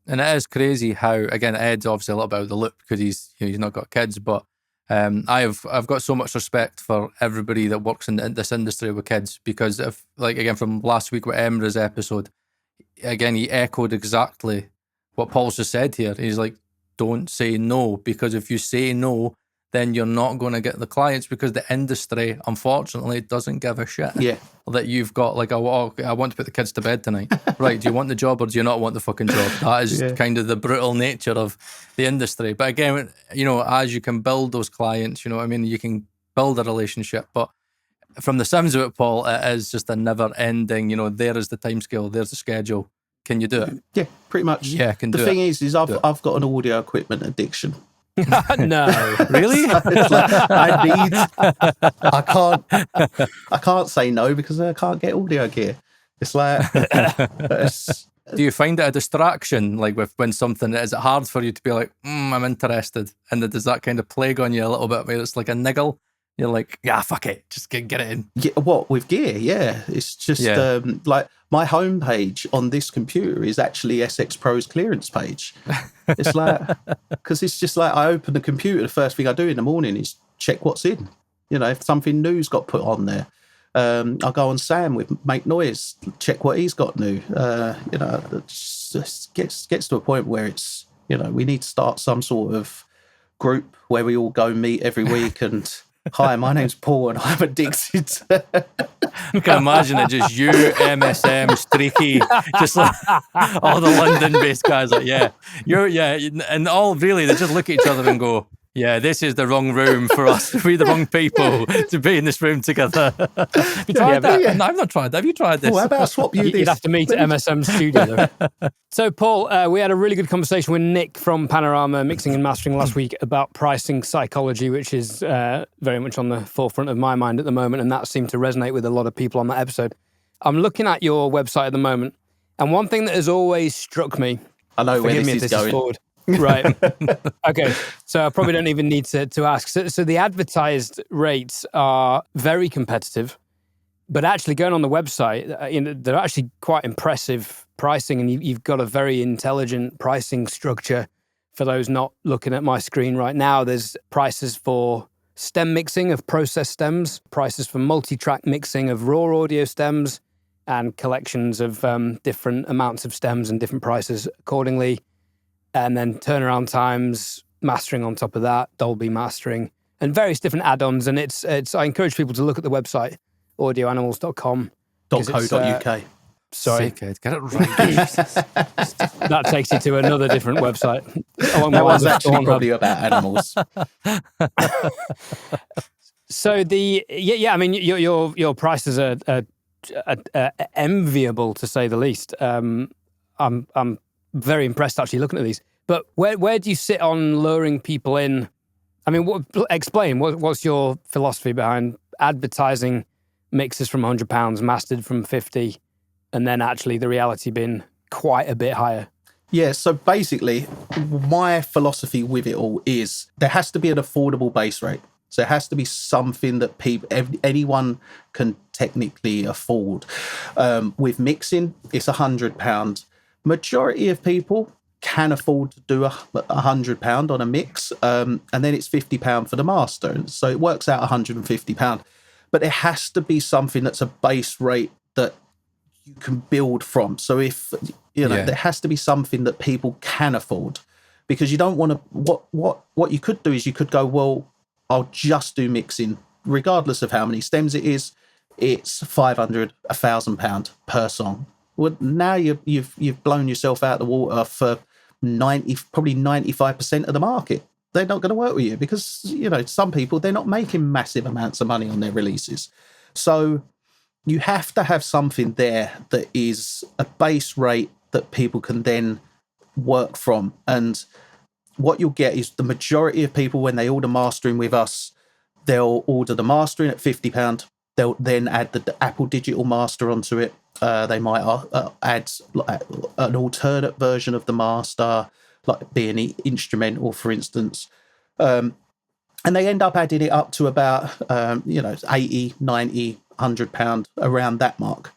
And it is crazy how, again, Ed's obviously a little bit out of the loop because he's not got kids, but I've got so much respect for everybody that works in this industry with kids, because if, like, again, from last week with Emra's episode, again, he echoed exactly what Paul's just said here. He's like, don't say no, because if you say no, then you're not going to get the clients, because the industry, unfortunately, doesn't give a shit. Yeah. That you've got, like, I want to put the kids to bed tonight. Right, do you want the job or do you not want the fucking job? That is kind of the brutal nature of the industry. But again, as you can build those clients, you can build a relationship. But from the sounds of it, Paul, it is just a never-ending, there is the timescale, there's the schedule. Can you do it? Yeah, pretty much. Yeah, I can do it. The thing is I've got an audio equipment addiction. No, really? It's like, I can't say no because I can't get audio gear. It's like, do you find it a distraction, like when something, is it hard for you to be like, I'm interested, and does that kind of plague on you a little bit where it's like a niggle? You're like, yeah, fuck it, just get it in. Yeah, what, with gear? Yeah, it's just like my homepage on this computer is actually SX Pro's clearance page. It's like, because it's just like I open the computer, the first thing I do in the morning is check what's in. If something new's got put on there, I'll go on Sam with Make Noise, check what he's got new. It just gets to a point where it's, we need to start some sort of group where we all go meet every week and, hi, my name's Paul and I'm addicted. I can imagine it, just you, MSM, Streaky, just like all the London-based guys, like, and all really, they just look at each other and go, yeah, this is the wrong room for us. We're the wrong people to be in this room together. Have you tried that? Yeah. No, I've not tried that. Have you tried this? Oh, how about I swap you this? You'd have to meet at MSM studio, though. So, Paul, we had a really good conversation with Nick from Panorama Mixing and Mastering last week about pricing psychology, which is very much on the forefront of my mind at the moment, and that seemed to resonate with a lot of people on that episode. I'm looking at your website at the moment, and one thing that has always struck me... I know where this is going. Forward. Right. Okay. So I probably don't even need to ask. So the advertised rates are very competitive, but actually going on the website, they're actually quite impressive pricing, and you've got a very intelligent pricing structure. For those not looking at my screen right now, there's prices for stem mixing of processed stems, prices for multi-track mixing of raw audio stems, and collections of different amounts of stems and different prices accordingly. And then turnaround times, mastering on top of that, Dolby mastering, and various different add-ons. And it's I encourage people to look at the website, audioanimals.com. .co.uk. Sorry. Sick, Ed, get it right. That takes you to another different website. That was actually probably about animals. So I mean, your prices are enviable, to say the least. I'm very impressed actually looking at these. But where do you sit on luring people in? I mean, what's your philosophy behind advertising mixes from £100, mastered from 50, and then actually the reality being quite a bit higher? Yeah, so basically, my philosophy with it all is there has to be an affordable base rate. So it has to be something that anyone can technically afford. With mixing, it's £100. Majority of people can afford to do £100 on a mix, and then it's £50 for the master. So it works out £150. But there has to be something that's a base rate that you can build from. So if there has to be something that people can afford, because you don't want to. What you could do is you could go, well, I'll just do mixing, regardless of how many stems it is. It's £500, £1,000 per song. Well, now you've blown yourself out the water for probably 95% of the market. They're not going to work with you because some people, they're not making massive amounts of money on their releases. So you have to have something there that is a base rate that people can then work from. And what you'll get is the majority of people, when they order mastering with us, they'll order the mastering at £50. They'll then add the Apple Digital Master onto it. They might add an alternate version of the master, like being instrumental, for instance. And they end up adding it up to about, 80, 90, £100, around that mark.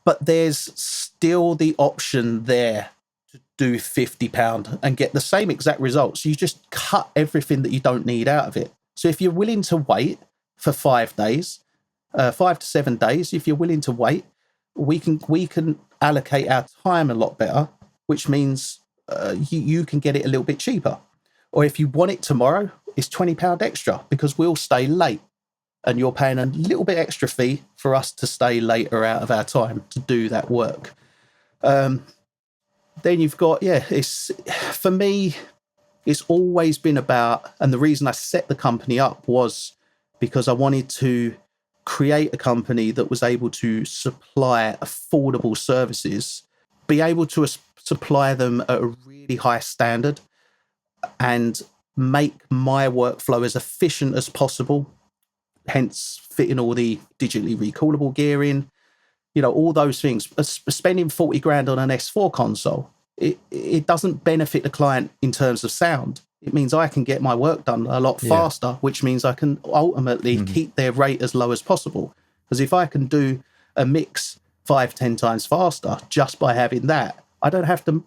But there's still the option there to do £50 and get the same exact results. You just cut everything that you don't need out of it. So if you're willing to wait for 5 days, 5 to 7 days, if you're willing to wait, we can allocate our time a lot better, which means you can get it a little bit cheaper. Or if you want it tomorrow, it's £20 extra because we'll stay late. And you're paying a little bit extra fee for us to stay later out of our time to do that work. Then you've got, it's, for me, it's always been about, and the reason I set the company up was because I wanted to create a company that was able to supply affordable services, be able to supply them at a really high standard, and make my workflow as efficient as possible. Hence, fitting all the digitally recallable gear in, all those things. Spending 40 grand on an S4 console, it doesn't benefit the client in terms of sound. It means I can get my work done a lot faster, which means I can ultimately keep their rate as low as possible. Because if I can do a mix 5-10 times faster just by having that, I don't have to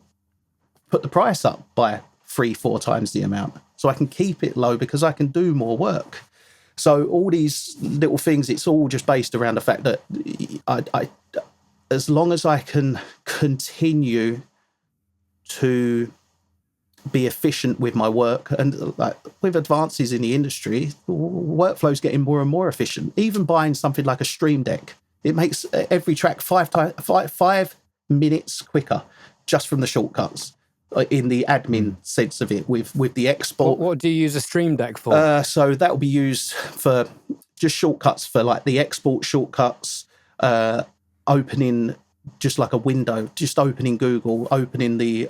put the price up by 3-4 times the amount. So I can keep it low because I can do more work. So all these little things, it's all just based around the fact that I as long as I can continue to be efficient with my work, and with advances in the industry, workflow's getting more and more efficient. Even buying something like a Stream Deck, it makes every track 5 minutes quicker just from the shortcuts. In the admin sense of it, with the export. What do you use a Stream Deck for? So that will be used for just shortcuts, for like the export shortcuts, opening just like a window, just opening Google, opening the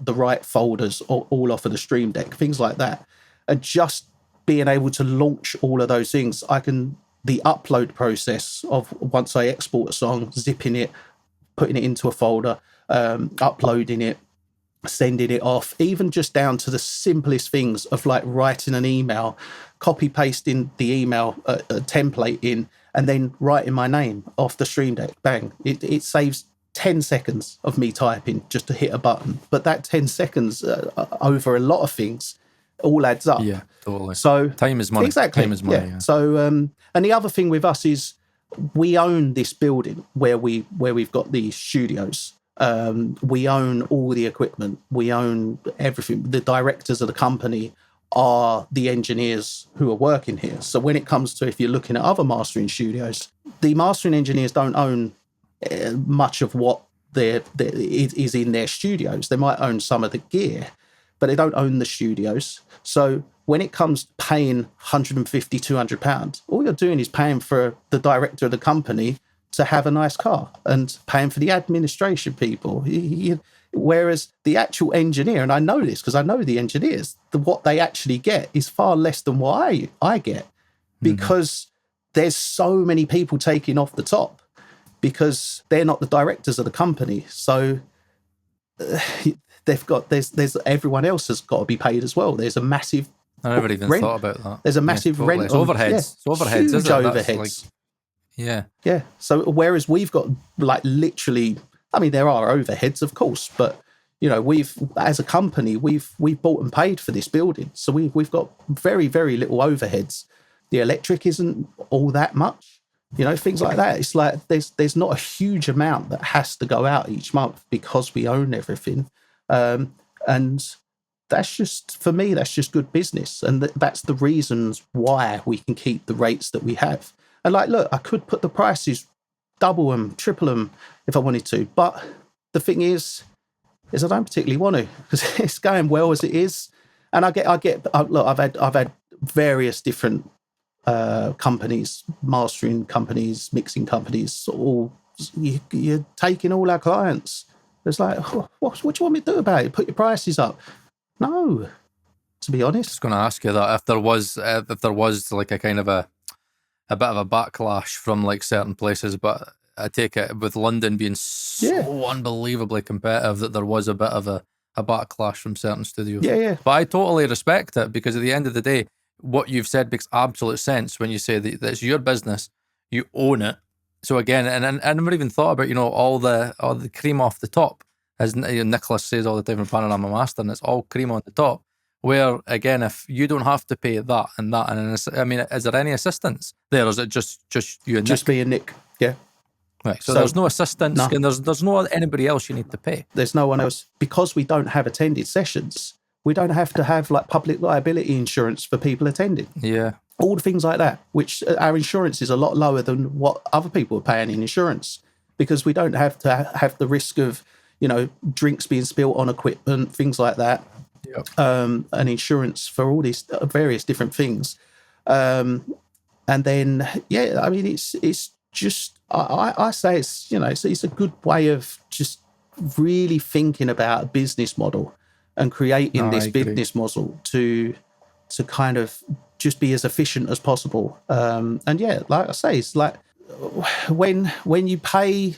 right folders all off of the Stream Deck, things like that. And just being able to launch all of those things, the upload process of once I export a song, zipping it, putting it into a folder, uploading it, sending it off, even just down to the simplest things of like writing an email, copy pasting the email template in, and then writing my name off the Stream Deck. Bang! It saves 10 seconds of me typing just to hit a button. But that 10 seconds over a lot of things all adds up. Yeah, totally. So time is money. Exactly. Time is money. Yeah. So and the other thing with us is we own this building where we've got these studios. We own all the equipment. We own everything. The directors of the company are the engineers who are working here. So when it comes to, if you're looking at other mastering studios, the mastering engineers don't own much of what is in their studios. They might own some of the gear, but they don't own the studios. So when it comes to paying £150, £200, all you're doing is paying for the director of the company to have a nice car and paying for the administration people. Whereas the actual engineer, and I know this because I know the engineers, what they actually get is far less than what I get, because there's so many people taking off the top because they're not the directors of the company. So there's everyone else has got to be paid as well. There's a massive I never even rent. thought about that. There's a massive rent. It's overheads. It's overheads, huge isn't it? That's overheads. Yeah. So whereas we've got like literally, I mean, there are overheads, of course, but we've, as a company, we've bought and paid for this building, so we've got very, very little overheads. The electric isn't all that much, things like that. It's like there's not a huge amount that has to go out each month because we own everything, and that's just, for me, that's just good business, and that's the reasons why we can keep the rates that we have. And like, look, I could put the prices double them, triple them if I wanted to, but the thing is I don't particularly want to, because it's going well as it is. And I get. Look, I've had various different companies, mastering companies, mixing companies. All you're taking all our clients. It's like, what do you want me to do about it? Put your prices up? No, to be honest. I was going to ask you that if there was like a kind of a bit of a backlash from like certain places, but I take it with London being so unbelievably competitive that there was a bit of a backlash from certain studios. Yeah. But I totally respect it, because at the end of the day, what you've said makes absolute sense when you say that it's your business, you own it. So again, and I never even thought about all the cream off the top, as Nicholas says all the time in Panorama Master, and it's all cream on the top. Where again, if you don't have to pay that and that, and I mean, is there any assistance there, or is it just you and just Nick? me and Nick? Yeah. Right. So there's no assistance, no. and there's no anybody else you need to pay. There's no one else, because we don't have attended sessions. We don't have to have like public liability insurance for people attending. Yeah. All the things like that, which our insurance is a lot lower than what other people are paying in insurance, because we don't have to have the risk of, drinks being spilled on equipment, things like that. Yep. And insurance for all these various different things. And then, I mean, it's just, I say it's a good way of just really thinking about a business model and creating this business model to kind of just be as efficient as possible. And like I say, it's like when you pay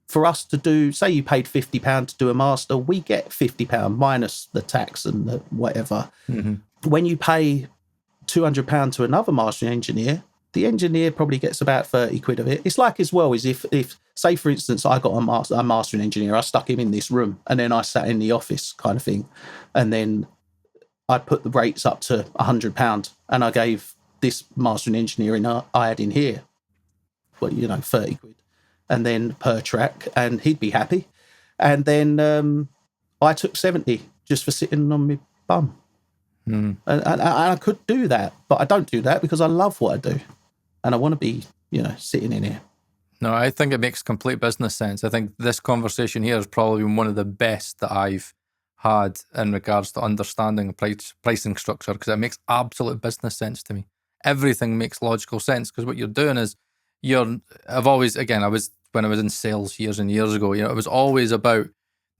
for us to do, say you paid £50 to do a master, we get £50 minus the tax and the whatever. Mm-hmm. When you pay £200 to another mastering engineer, the engineer probably gets about 30 quid of it. It's like, as well, as if say, for instance, I got a mastering engineer, I stuck him in this room and then I sat in the office kind of thing. And then I put the rates up to £100 and I gave this mastering engineer I had in here, 30 quid. And then per track, and he'd be happy. And then I took 70 just for sitting on my bum. And I could do that, but I don't do that because I love what I do. And I want to be, sitting in here. No, I think it makes complete business sense. I think this conversation here has probably been one of the best that I've had in regards to understanding pricing structure, because it makes absolute business sense to me. Everything makes logical sense, because what you're doing is when I was in sales years and years ago, it was always about,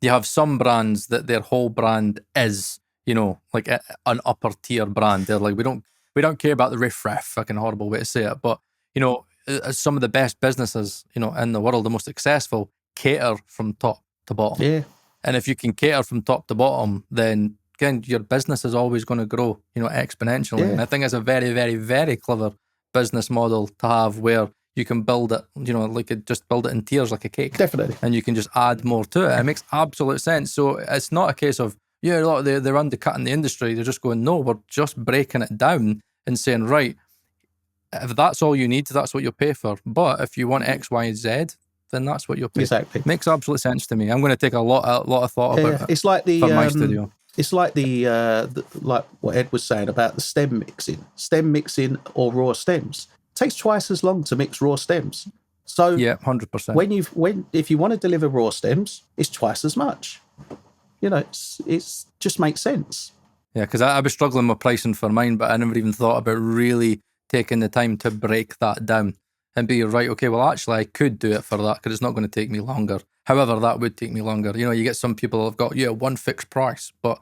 you have some brands that their whole brand is, like an upper tier brand. They're like, we don't care about the riff-raff, fucking horrible way to say it, but, some of the best businesses, in the world, the most successful, cater from top to bottom. Yeah. And if you can cater from top to bottom, then again, your business is always going to grow, exponentially. Yeah. And I think it's a very, very, very clever business model to have, where you can build it, just build it in tiers like a cake. Definitely. And you can just add more to it. It makes absolute sense. So it's not a case of, look, they're undercutting the industry. They're just going, no, we're just breaking it down and saying, right, if that's all you need, that's what you'll pay for. But if you want X, Y, Z, then that's what you'll pay. Exactly. Makes absolute sense to me. I'm going to take a lot of thought about it. It's like for my studio. It's like like what Ed was saying about the stem mixing or raw stems. It takes twice as long to mix raw stems. So 100%. If you want to deliver raw stems, it's twice as much. It's just makes sense. Yeah, because I was struggling with pricing for mine, but I never even thought about really taking the time to break that down and be right, okay, well, actually, I could do it for that because it's not going to take me longer. However, that would take me longer. You know, you get some people have got, one fixed price, but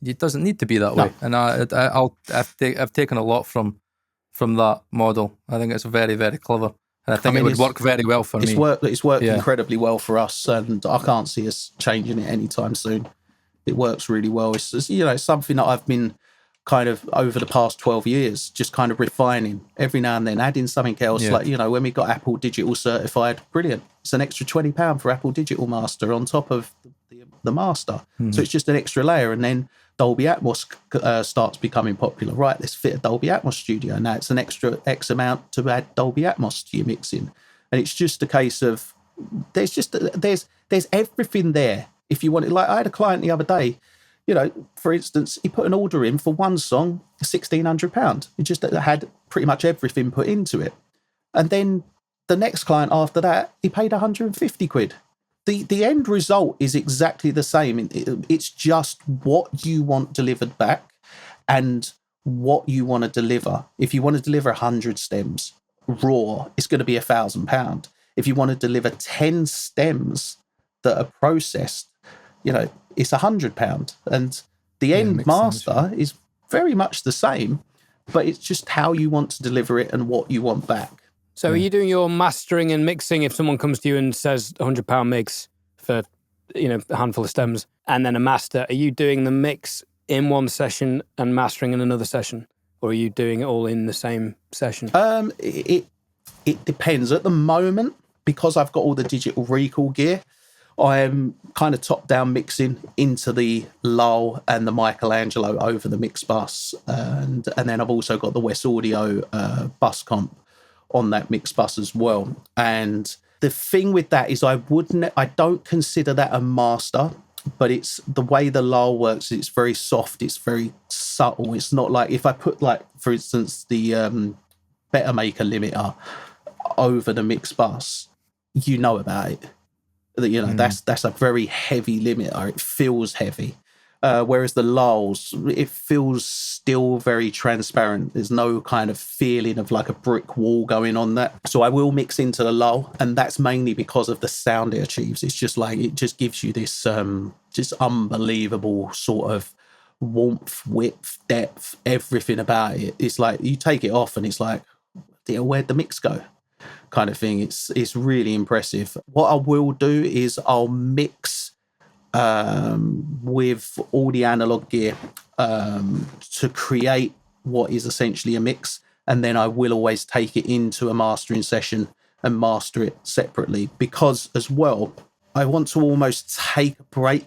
it doesn't need to be that way. And I've taken a lot from that model. I think it's very, very clever. And I think it would work very well for me. It's worked incredibly well for us, and I can't see us changing it anytime soon. It works really well. It's something that I've been kind of over the past 12 years, just kind of refining every now and then, adding something else. Like, when we got Apple Digital certified, brilliant. It's an extra £20 for Apple Digital Master on top of the Master. So it's just an extra layer. And then Dolby Atmos starts becoming popular. Right, let's fit a Dolby Atmos studio. Now it's an extra X amount to add Dolby Atmos to your mixing. And it's just a case of, there's everything there. If you want it, like I had a client the other day, for instance, he put an order in for one song, £1,600. It just had pretty much everything put into it. And then the next client after that, he paid 150 quid. The end result is exactly the same. It's just what you want delivered back and what you want to deliver. If you want to deliver 100 stems raw, it's going to be £1,000. If you want to deliver 10 stems that are processed, it's £100. And the end master is very much the same, but it's just how you want to deliver it and what you want back. So are you doing your mastering and mixing if someone comes to you and says £100 mix for, a handful of stems and then a master? Are you doing the mix in one session and mastering in another session? Or are you doing it all in the same session? It depends. At the moment, because I've got all the digital recall gear, I'm kind of top-down mixing into the Lowell and the Michelangelo over the mix bus. And then I've also got the West Audio bus comp on that mix bus as well. And the thing with that is I don't consider that a master, but it's the way the Lowell works. It's very soft. It's very subtle. It's not like if I put, like, for instance, the Better Maker limiter over the mix bus, about it. That's a very heavy limiter. It feels heavy. Whereas the Lowell's, it feels still very transparent. There's no kind of feeling of like a brick wall going on that. So I will mix into the Lowell, and that's mainly because of the sound it achieves. It's just like, it just gives you this just unbelievable sort of warmth, width, depth, everything about it. It's like you take it off and it's like, where'd the mix go? Kind of thing. It's really impressive. What I will do is I'll mix with all the analog gear to create what is essentially a mix, and then I will always take it into a mastering session and master it separately, because as well I want to almost take a break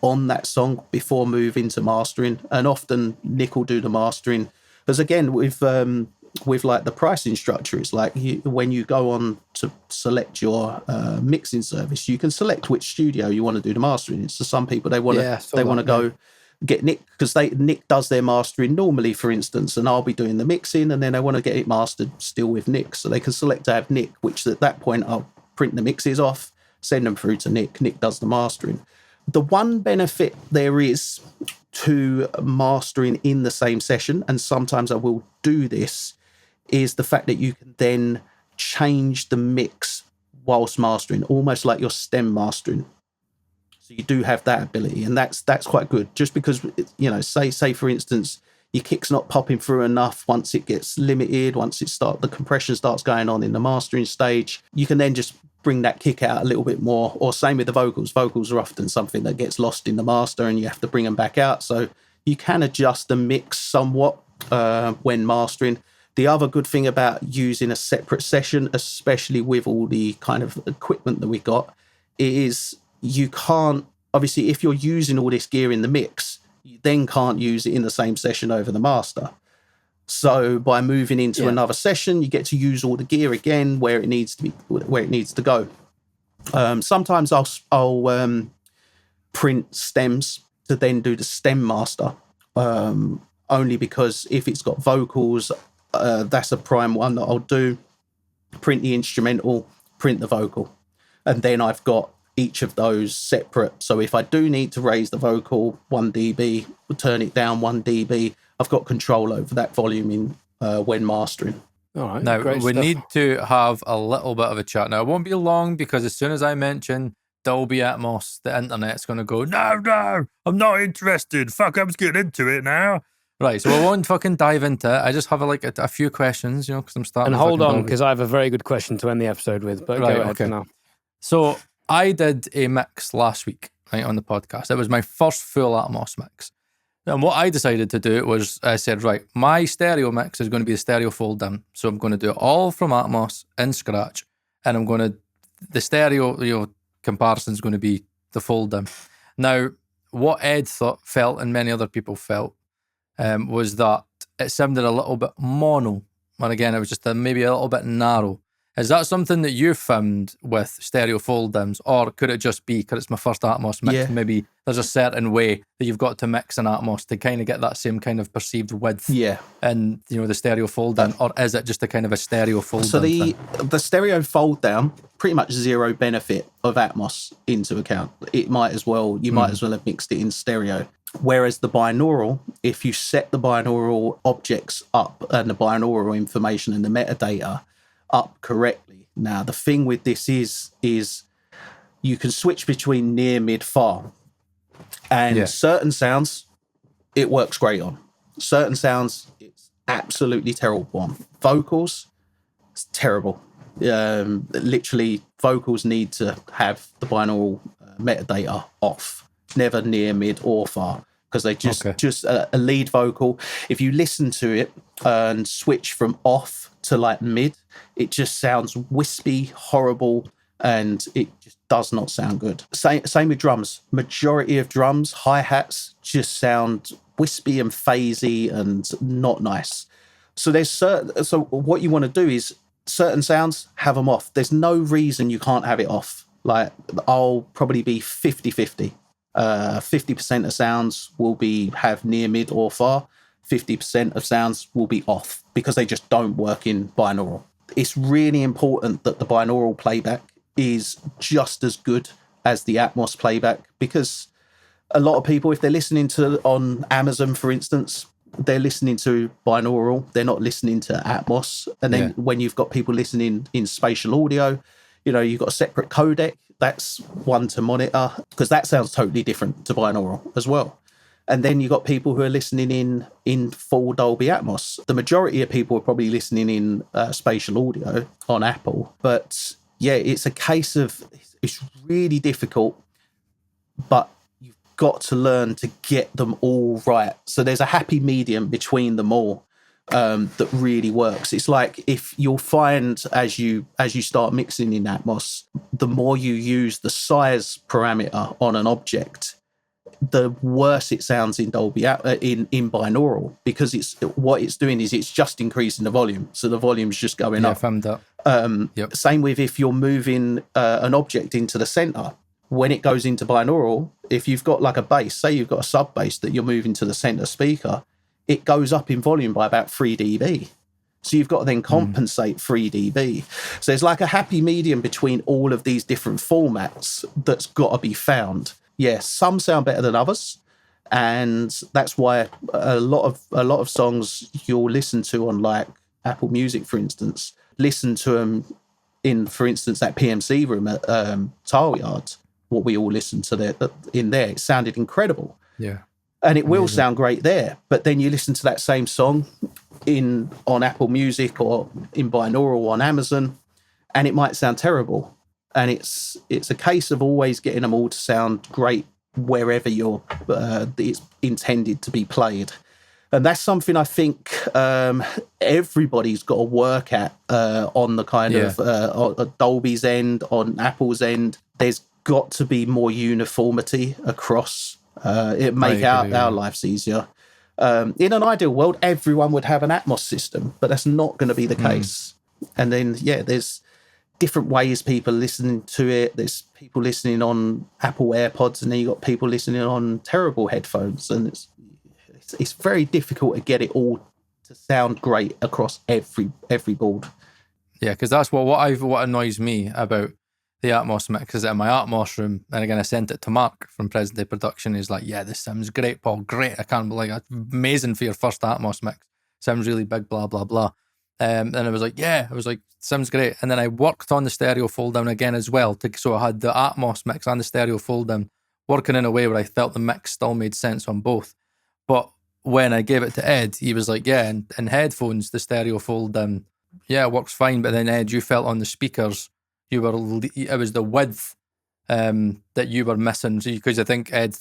on that song before moving to mastering. And often Nick will do the mastering, because again with like the pricing structure, it's like when you go on to select your mixing service, you can select which studio you want to do the mastering in. So some people, they want to go get Nick, because Nick does their mastering normally, for instance, and I'll be doing the mixing, and then they want to get it mastered still with Nick, so they can select to have Nick, which at that point I'll print the mixes off, send them through to Nick. Nick does the mastering. The one benefit there is to mastering in the same session, and sometimes I will do this, is the fact that you can then change the mix whilst mastering, almost like your stem mastering. So you do have that ability, and that's quite good. Just because, say for instance, your kick's not popping through enough once it gets limited, once the compression starts going on in the mastering stage, you can then just bring that kick out a little bit more. Or same with the vocals. Vocals are often something that gets lost in the master and you have to bring them back out. So you can adjust the mix somewhat when mastering. The other good thing about using a separate session, especially with all the kind of equipment that we got, is you can't, obviously, if you're using all this gear in the mix, you then can't use it in the same session over the master. So by moving into another session, you get to use all the gear again where it needs to go. Sometimes I'll print stems to then do the stem master, only because if it's got vocals, that's a prime one that I'll do. Print the instrumental, print the vocal, and then I've got each of those separate. So if I do need to raise the vocal 1 dB, turn it down 1 dB, I've got control over that volume in when mastering. All right. Now, great we stuff. need to have a little bit of a chat. Now, it won't be long because as soon as I mention Dolby Atmos, the internet's going to go, no, I'm not interested. Fuck, I'm just getting into it now. Right, so we won't fucking dive into it. I just have a few questions, because I'm starting. And with hold fucking on, Dolby. because I have a very good question to end the episode with. But Right, go ahead okay. for now. So I did a mix last week, right, on the podcast. It was my first full Atmos mix. And what I decided to do was I said, right, my stereo mix is going to be the stereo fold down. So I'm going to do it all from Atmos in Scratch. And the stereo comparison is going to be the fold down. Now, what Ed felt and many other people felt was that it sounded a little bit mono. And again, it was just maybe a little bit narrow. Is that something that you found with stereo fold downs, or could it just be because it's my first Atmos mix? Yeah. Maybe there's a certain way that you've got to mix an Atmos to kind of get that same kind of perceived width. Yeah. And the stereo fold down, or is it just a kind of a stereo fold down? So thing? the stereo fold down, pretty much zero benefit of Atmos into account. You might as well have mixed it in stereo. Whereas the binaural, if you set the binaural objects up and the binaural information and the metadata up correctly. Now, the thing with this is you can switch between near, mid, far. And certain sounds, it works great on. Certain sounds, it's absolutely terrible on. Vocals, it's terrible. Literally, vocals need to have the binaural metadata off. Never near, mid, or far. Because they just a lead vocal. If you listen to it and switch from off to like mid, it just sounds wispy, horrible, and it just does not sound good. Same with drums. Majority of drums, hi-hats, just sound wispy and phasey and not nice. So so what you want to do is certain sounds, have them off. There's no reason you can't have it off. Like, I'll probably be 50-50. 50% of sounds will have near, mid, or far. 50% of sounds will be off because they just don't work in binaural. It's really important that the binaural playback is just as good as the Atmos playback, because a lot of people, if they're listening to on Amazon, for instance, they're listening to binaural, they're not listening to Atmos. And then when you've got people listening in spatial audio, you've got a separate codec. That's one to monitor, because that sounds totally different to binaural as well. And then you've got people who are listening in full Dolby Atmos. The majority of people are probably listening in spatial audio on Apple. But yeah, it's a case of, it's really difficult, but you've got to learn to get them all right. So there's a happy medium between them all. That really works. It's like, if you'll find as you start mixing in Atmos, the more you use the size parameter on an object, the worse it sounds in Dolby in binaural, because what it's doing is it's just increasing the volume, so the volume's just going up. Same with if you're moving an object into the center. When it goes into binaural, if you've got like a bass, say you've got a sub bass that you're moving to the center speaker, it goes up in volume by about 3 dB. So you've got to then compensate 3 dB. So there's like a happy medium between all of these different formats that's got to be found. Yeah, some sound better than others. And that's why a lot of songs you'll listen to on like Apple Music, for instance, listen to them in, for instance, that PMC room at Tile Yard, what we all listened to in there. It sounded incredible. Yeah. And it will sound great there, but then you listen to that same song on Apple Music or in binaural on Amazon, and it might sound terrible. And it's a case of always getting them all to sound great wherever it's intended to be played. And that's something I think everybody's got to work at on the kind of on Dolby's end, on Apple's end. There's got to be more uniformity across. It make our lives easier. In an ideal world, everyone would have an Atmos system, but that's not going to be the case. And then, there's different ways people listening to it. There's people listening on Apple AirPods, and then you got people listening on terrible headphones, and it's very difficult to get it all to sound great across every board. Yeah, because that's what annoys me about the Atmos mix is in my Atmos room. And again, I sent it to Mark from Present Day Production. He's like, yeah, this sounds great, Paul. Great. I can't believe it. Amazing for your first Atmos mix. Sounds really big, blah, blah, blah. And I was like, yeah, I was like, sounds great. And then I worked on the stereo fold down again as well. So I had the Atmos mix and the stereo fold down working in a way where I felt the mix still made sense on both. But when I gave it to Ed, he was like, yeah, in headphones, the stereo fold down, yeah, it works fine. But then Ed, you felt on the speakers, it was the width that you were missing. Because I think Ed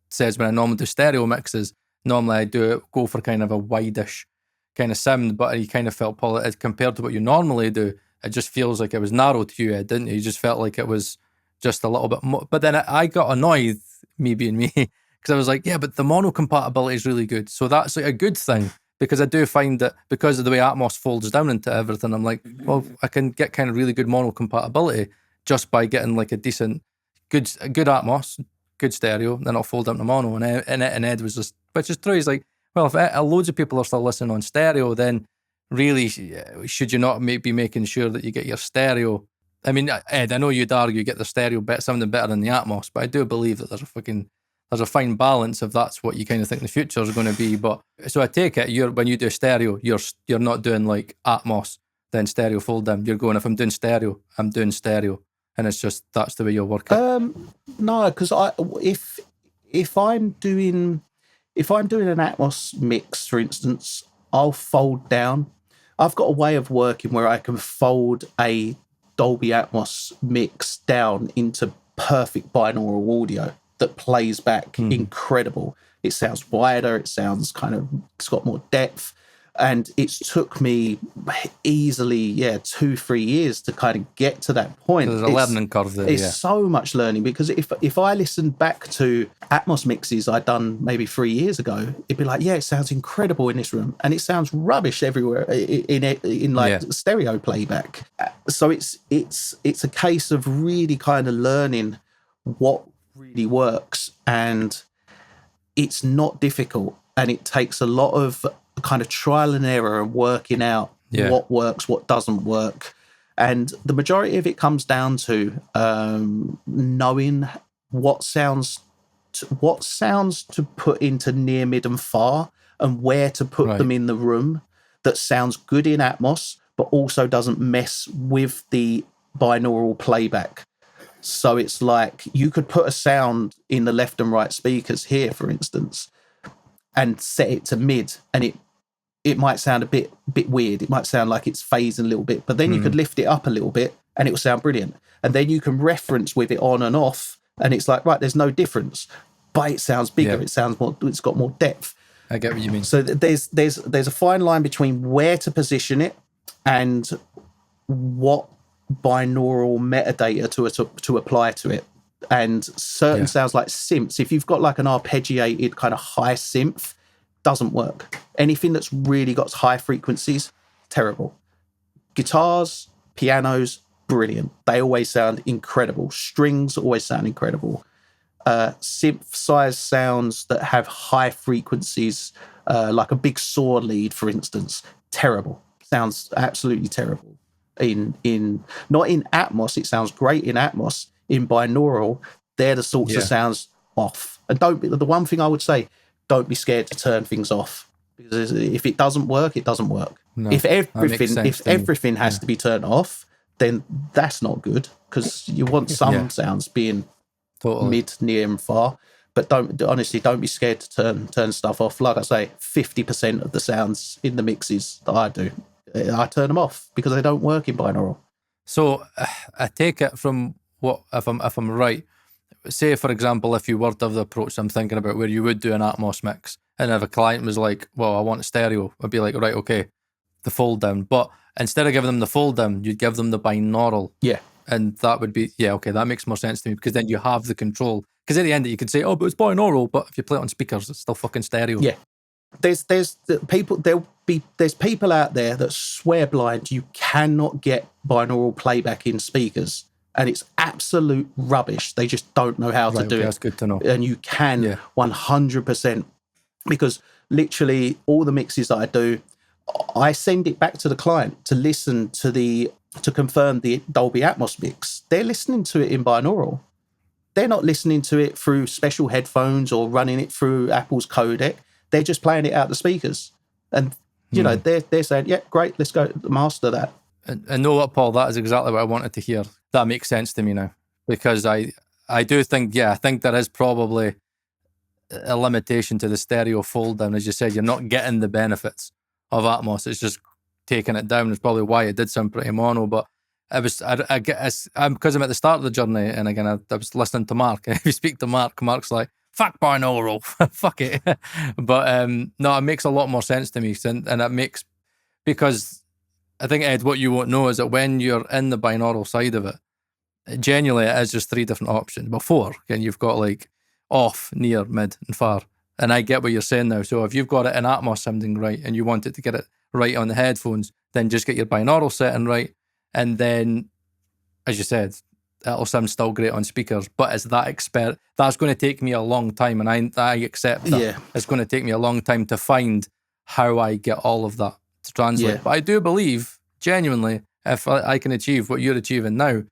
says when I normally do stereo mixes, normally I go for kind of a wide-ish kind of sound, but he kind of felt, Paul, compared to what you normally do, it just feels like it was narrow to you, Ed, didn't it? You just felt like it was just a little bit more. But then I got annoyed, me being me, because I was like, yeah, but the mono compatibility is really good. So that's like a good thing, because I do find that because of the way Atmos folds down into everything, I'm like, well, I can get kind of really good mono compatibility just by getting like a decent, good Atmos, good stereo, then it'll fold down to mono. And Ed was just, which is true. He's like, well, if loads of people are still listening on stereo, then really, should you not be making sure that you get your stereo? I mean, Ed, I know you'd argue get the stereo sounding better than the Atmos, but I do believe that there's a fine balance if that's what you kind of think the future is going to be. But so I take it, when you do stereo, you're not doing like Atmos, then stereo fold down. You're going, if I'm doing stereo, I'm doing stereo. And it's just, that's the way you'll work it. No, because if I'm doing an Atmos mix, for instance, I'll fold down. I've got a way of working where I can fold a Dolby Atmos mix down into perfect binaural audio that plays back incredible. It sounds wider, it's got more depth. And it's took me easily, 2-3 years to kind of get to that point. There's a learning curve there. It's so much learning, because if I listen back to Atmos mixes I'd done maybe 3 years ago, it'd be like, yeah, it sounds incredible in this room, and it sounds rubbish everywhere in stereo playback. So it's a case of really kind of learning what really works, and it's not difficult, and it takes a lot of kind of trial and error and working out what works, what doesn't work. And the majority of it comes down to knowing what sounds to put into near, mid and far, and where to put them in the room that sounds good in Atmos but also doesn't mess with the binaural playback. So it's like you could put a sound in the left and right speakers here, for instance, and set it to mid, and it might sound a bit weird. It might sound like it's phasing a little bit, but then you could lift it up a little bit and it will sound brilliant. And then you can reference with it on and off, and it's like, right, there's no difference, but it sounds bigger. It sounds more, it's got more depth. I get what you mean. So there's a fine line between where to position it and what binaural metadata to apply to it. And certain sounds like synths, if you've got like an arpeggiated kind of high synth, doesn't work. Anything that's really got high frequencies, terrible. Guitars, pianos, brilliant. They always sound incredible. Strings always sound incredible. Synthesized sounds that have high frequencies, like a big saw lead, for instance, terrible. Sounds absolutely terrible. Not in Atmos, it sounds great in Atmos. In binaural, they're the sorts of sounds off. And the one thing I would say, don't be scared to turn things off, because if it doesn't work, it doesn't work. No, if everything has to be turned off, then that's not good, because you want some sounds being mid, near, and far. But don't be scared to turn stuff off. Like I say, 50% of the sounds in the mixes that I do, I turn them off because they don't work in binaural. So I take it from what, if I'm right, say, for example, if you were to have the approach I'm thinking about where you would do an Atmos mix, and if a client was like, well, I want stereo, I'd be like, right, okay, the fold down. But instead of giving them the fold down, you'd give them the binaural. Yeah. And that would be, okay, that makes more sense to me, because then you have the control. Because at the end, you could say, oh, but it's binaural, but if you play it on speakers, it's still fucking stereo. Yeah. There's people out there that swear blind you cannot get binaural playback in speakers. And it's absolute rubbish. They just don't know how to do it. That's good to know. And you can 100%. Because literally all the mixes that I do, I send it back to the client to listen to confirm the Dolby Atmos mix. They're listening to it in binaural. They're not listening to it through special headphones or running it through Apple's codec. They're just playing it out the speakers. And you know, they're saying, yeah, great, let's go master that. And know what, Paul? That is exactly what I wanted to hear. That makes sense to me now, because I do think, I think there is probably a limitation to the stereo fold down. As you said, you're not getting the benefits of Atmos. It's just taking it down. It's probably why it did sound pretty mono. But because I'm at the start of the journey, and again, I was listening to Mark. If you speak to Mark, Mark's like, fuck binaural, fuck it. But no, it makes a lot more sense to me, and it makes, because I think, Ed, what you won't know is that when you're in the binaural side of it, genuinely it is just 3 different options. But 4, and you've got like off, near, mid, and far. And I get what you're saying now. So if you've got it in Atmos sounding right and you want it to get it right on the headphones, then just get your binaural setting right. And then, as you said, it'll sound still great on speakers. But it's that that's going to take me a long time, and I accept that. Yeah. It's going to take me a long time to find how I get all of that to translate. Yeah. But I do believe, genuinely, if I can achieve what you're achieving now,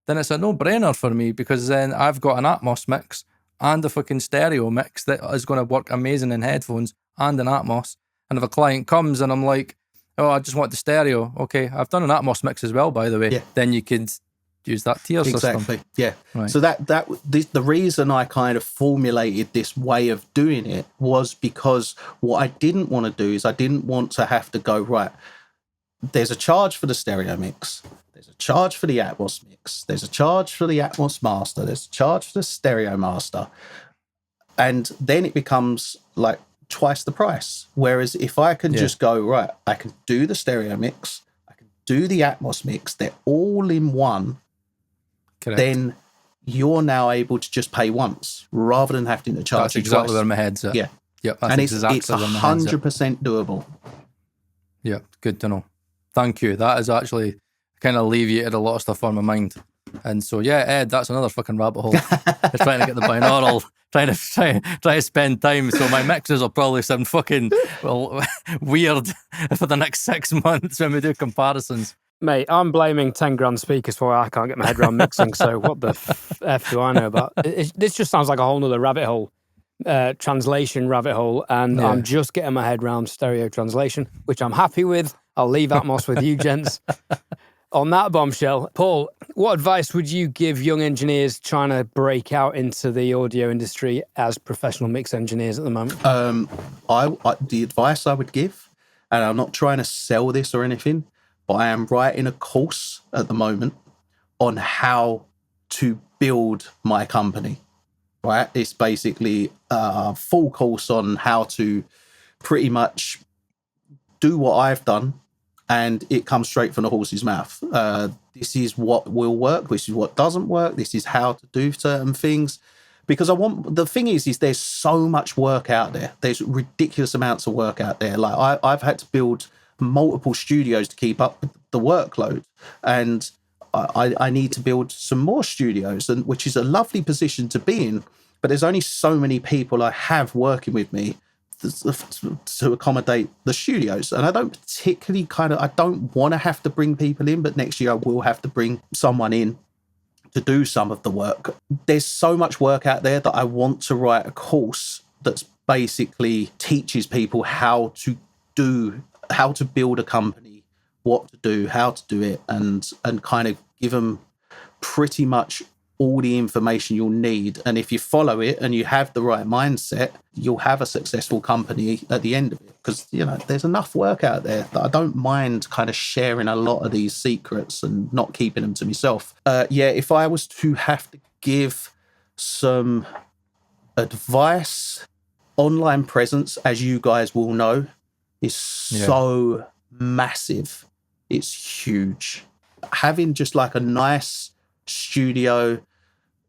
then it's a no-brainer for me, because then I've got an Atmos mix and a fucking stereo mix that is going to work amazing in headphones and in Atmos. And if a client comes and I'm like, oh, I just want the stereo. Okay, I've done an Atmos mix as well, by the way. Yeah. Then you could use that tier system. Exactly, yeah. Right. So the reason I kind of formulated this way of doing it was because what I didn't want to do is I didn't want to have to go, right, there's a charge for the stereo mix, there's a charge for the Atmos mix, there's a charge for the Atmos master, there's a charge for the stereo master. And then it becomes like twice the price. Whereas if I can just go, right, I can do the stereo mix, I can do the Atmos mix, they're all in one. Correct. Then you're now able to just pay once rather than having to charge That's you exactly twice. where my head's at. Yeah. Yep, that's And it's exactly where my head's at. 100% doable. Yeah, good to know. Thank you. That has actually kind of alleviated a lot of stuff on my mind. And so, yeah, Ed, that's another fucking rabbit hole. It's trying to get the binaural, trying to spend time. So my mixes will probably sound fucking weird for the next 6 months when we do comparisons. Mate, I'm blaming 10 grand speakers for why I can't get my head around mixing, so what the F do I know about? This just sounds like a whole nother rabbit hole, translation rabbit hole, and I'm just getting my head around stereo translation, which I'm happy with. I'll leave Atmos with you, gents. On that bombshell, Paul, what advice would you give young engineers trying to break out into the audio industry as professional mix engineers at the moment? The advice I would give, and I'm not trying to sell this or anything, but I am writing a course at the moment on how to build my company, right? It's basically a full course on how to pretty much do what I've done, and it comes straight from the horse's mouth. This is what will work. This is what doesn't work. This is how to do certain things. Because the thing is there's so much work out there. There's ridiculous amounts of work out there. Like I've had to build multiple studios to keep up with the workload, and I need to build some more studios, and which is a lovely position to be in, but there's only so many people I have working with me to accommodate the studios, and I don't particularly I don't want to have to bring people in, but next year I will have to bring someone in to do some of the work. There's so much work out there that I want to write a course that's basically teaches people how to build a company, what to do, how to do it, and kind of give them pretty much all the information you'll need. And if you follow it and you have the right mindset, you'll have a successful company at the end of it. Because, there's enough work out there that I don't mind kind of sharing a lot of these secrets and not keeping them to myself. If I was to have to give some advice, online presence, as you guys will know, is so massive. It's huge. Having just like a nice studio,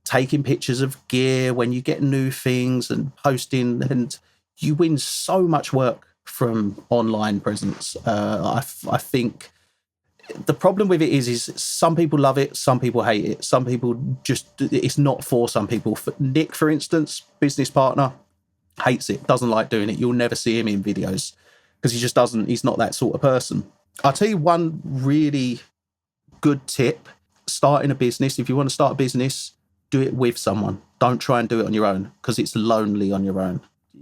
taking pictures of gear when you get new things and posting, and you win so much work from online presence. I think the problem with it is some people love it, some people hate it, some people it's not for some people. Nick, for instance, business partner, hates it, doesn't like doing it. You'll never see him in videos because he's not that sort of person. I'll tell you one really good tip. Starting a business, if you want to start a business, do it with someone. Don't try and do it on your own, because it's lonely on your own.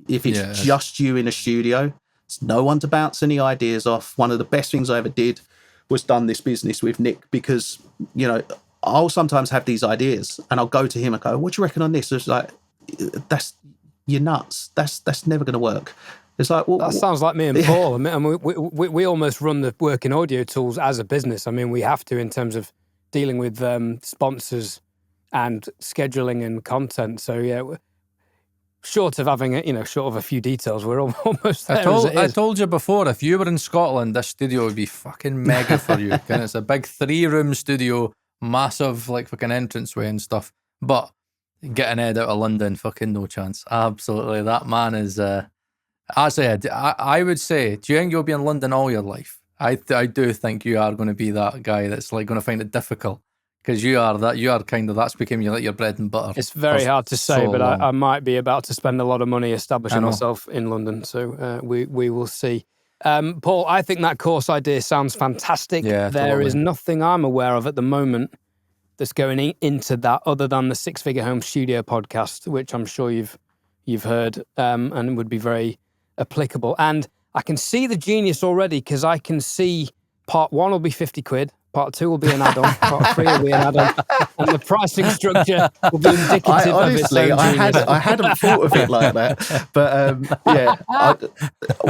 If it's just you in a studio, There's no one to bounce any ideas off. One of the best things I ever did was done this business with Nick, because, you know, I'll sometimes have these ideas and I'll go to him and go, what do you reckon on this? It's like, you're nuts. That's never going to work. It's like, well, that sounds like me and Paul. I mean, we almost run the Working Audio Tools as a business. I mean, we have to in terms of dealing with sponsors and scheduling and content. So yeah, short of having short of a few details, we're almost there. I told you before, if you were in Scotland, this studio would be fucking mega for you. And it's a big 3-room studio, massive like fucking entranceway and stuff. But getting Ed out of London, fucking no chance. Absolutely, that man is. Actually, I would say, do you think you'll be in London all your life? I do think you are going to be that guy that's like going to find it difficult, because you are kind of, that's become your bread and butter. It's very hard to say, so but long. I might be about to spend a lot of money establishing myself in London, so we will see. Paul, I think that course idea sounds fantastic. Yeah, there is nothing I'm aware of at the moment that's going into that other than the Six Figure Home Studio podcast, which I'm sure you've heard, and would be very applicable. And I can see the genius already, because I can see part 1 will be 50 quid, part 2 will be an add-on, part 3 will be an add-on, and the pricing structure will be indicative of its own genius. I hadn't thought of it like that, but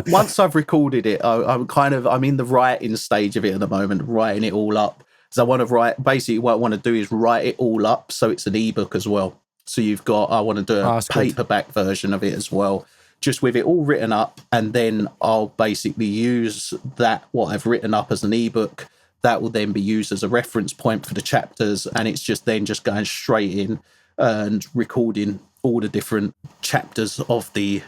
once I've recorded it, I'm in the writing stage of it at the moment, writing it all up. So I want to write, basically what I want to do is write it all up so it's an ebook as well. So I want to do a paperback version of it as well, just with it all written up, and then I'll basically use what I've written up as an ebook. That will then be used as a reference point for the chapters, and it's just going straight in and recording all the different chapters of the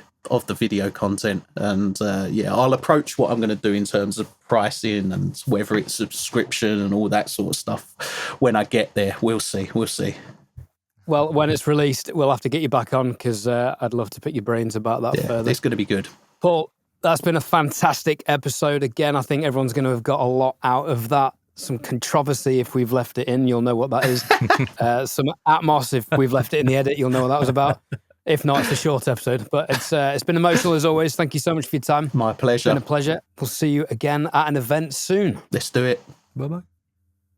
video content. And I'll approach what I'm going to do in terms of pricing and whether it's subscription and all that sort of stuff when I get there. We'll see. Well, when it's released, we'll have to get you back on, because I'd love to pick your brains about that further. It's going to be good. Paul, that's been a fantastic episode. Again, I think everyone's going to have got a lot out of that. Some controversy if we've left it in, you'll know what that is. Some Atmos if we've left it in the edit, you'll know what that was about. If not, it's a short episode. But it's been emotional as always. Thank you so much for your time. My pleasure. It's been a pleasure. We'll see you again at an event soon. Let's do it. Bye-bye.